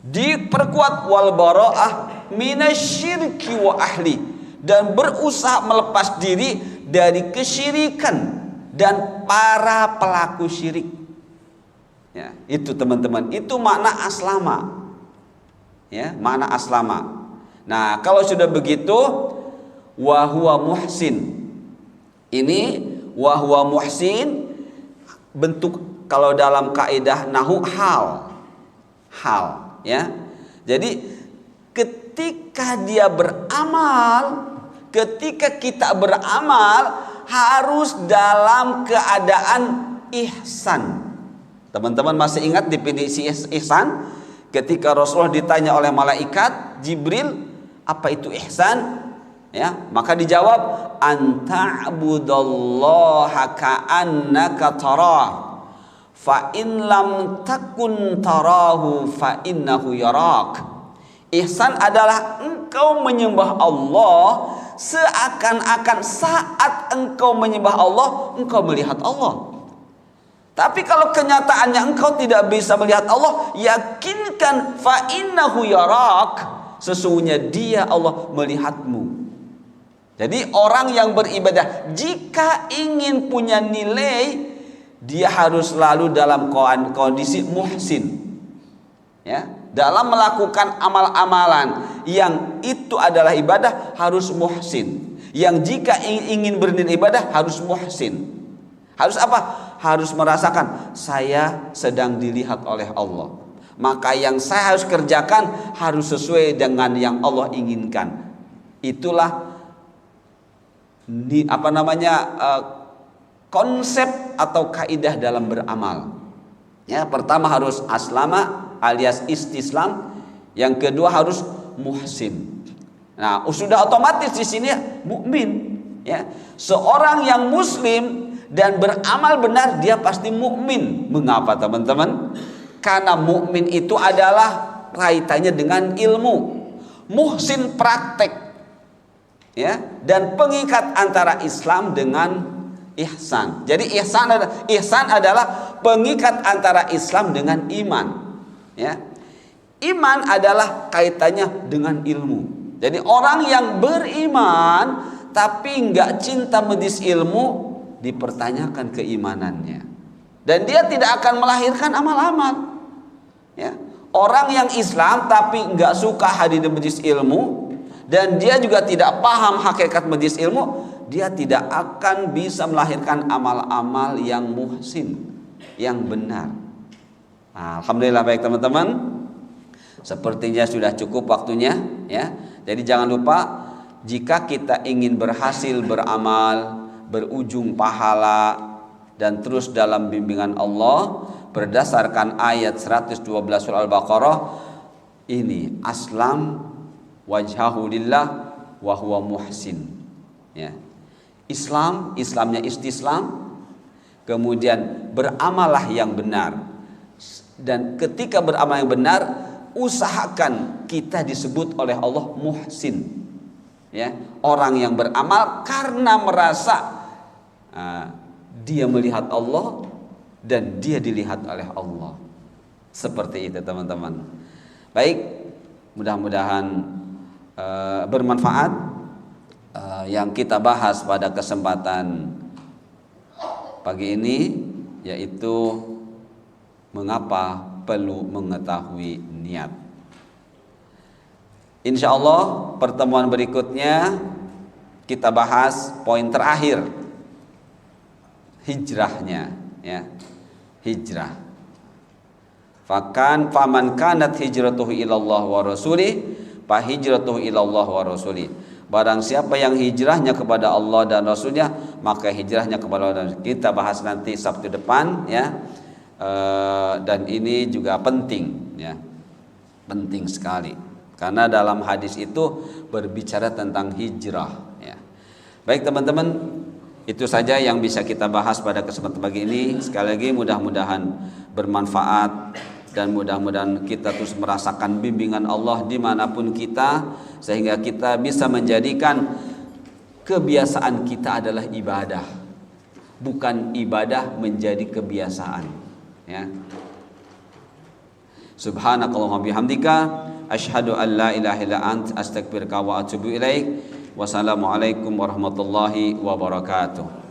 Diperkuat wal bara'ah minasyirki wa ahli, dan berusaha melepas diri dari kesyirikan dan para pelaku syirik. Ya, itu teman-teman, itu makna aslama. Ya, makna aslama. Nah, kalau sudah begitu, wa huwa muhsin. Ini wa huwa muhsin bentuk, kalau dalam kaidah nahwu, hal, ya. Jadi ketika dia beramal, ketika kita beramal, harus dalam keadaan ihsan. Teman-teman masih ingat definisi ihsan? Ketika Rasulullah ditanya oleh malaikat Jibril, apa itu ihsan? Ya, maka dijawab, anta'budallaha ka'annaka tarah, fa in lam takun tarahu fa innahu yarak. Ihsan adalah engkau menyembah Allah seakan-akan saat engkau menyembah Allah, engkau melihat Allah. Tapi kalau kenyataannya engkau tidak bisa melihat Allah, yakinkan fa innahu yarak, sesungguhnya dia Allah melihatmu. Jadi orang yang beribadah, jika ingin punya nilai, dia harus selalu dalam kondisi muhsin. Ya, dalam melakukan amal-amalan yang itu adalah ibadah, harus muhsin. Yang jika ingin bernilai ibadah, harus muhsin. Harus apa? Harus merasakan saya sedang dilihat oleh Allah. Maka yang saya harus kerjakan harus sesuai dengan yang Allah inginkan. Itulah konsep atau kaidah dalam beramal. Ya, pertama harus aslama alias istislam, yang kedua harus muhsin. Nah, sudah otomatis di sini mukmin. Ya, seorang yang muslim dan beramal benar, dia pasti mukmin. Mengapa teman-teman? Karena mukmin itu adalah kaitannya dengan ilmu. Muhsin praktek. Ya, dan pengikat antara Islam dengan ihsan. Jadi ihsan adalah pengikat antara Islam dengan iman. Ya, iman adalah kaitannya dengan ilmu. Jadi orang yang beriman tapi nggak cinta medis ilmu, dipertanyakan keimanannya, dan dia tidak akan melahirkan amal-amal. Ya, orang yang Islam tapi nggak suka hadir medis ilmu, dan dia juga tidak paham hakikat medis ilmu, dia tidak akan bisa melahirkan amal-amal yang muhsin, yang benar. Nah, alhamdulillah, baik teman-teman, sepertinya sudah cukup waktunya. Ya, jadi jangan lupa, jika kita ingin berhasil beramal, berujung pahala, dan terus dalam bimbingan Allah berdasarkan ayat 112 surah Al-Baqarah ini, aslam wajhahu lillah wa huwa muhsin. Ya. Islamnya istislam, kemudian beramallah yang benar. Dan ketika beramal yang benar, usahakan kita disebut oleh Allah muhsin. Ya, orang yang beramal karena merasa dia melihat Allah dan dia dilihat oleh Allah. Seperti itu teman-teman. Baik, mudah-mudahan bermanfaat yang kita bahas pada kesempatan pagi ini, yaitu mengapa perlu mengetahui niat. Insya Allah pertemuan berikutnya kita bahas poin terakhir, hijrahnya, ya, hijrah. Faman kanat hijratuhu ilallah wa rasulih, fa hijratuhu ilallah wa rasulih. Barang siapa yang hijrahnya kepada Allah dan Rasulnya, maka hijrahnya kepada Allah. Kita bahas nanti Sabtu depan, ya. Dan ini juga penting, ya, penting sekali. Karena dalam hadis itu berbicara tentang hijrah, ya. Baik teman-teman, itu saja yang bisa kita bahas pada kesempatan pagi ini. Sekali lagi mudah-mudahan bermanfaat dan mudah-mudahan kita terus merasakan bimbingan Allah dimanapun kita, sehingga kita bisa menjadikan kebiasaan kita adalah ibadah, bukan ibadah menjadi kebiasaan, ya. Subhanakallahumma bihamdika asyhadu an la ilaha illa anta astaghfiruka wa atubu ilaik. Wassalamualaikum warahmatullahi wabarakatuh.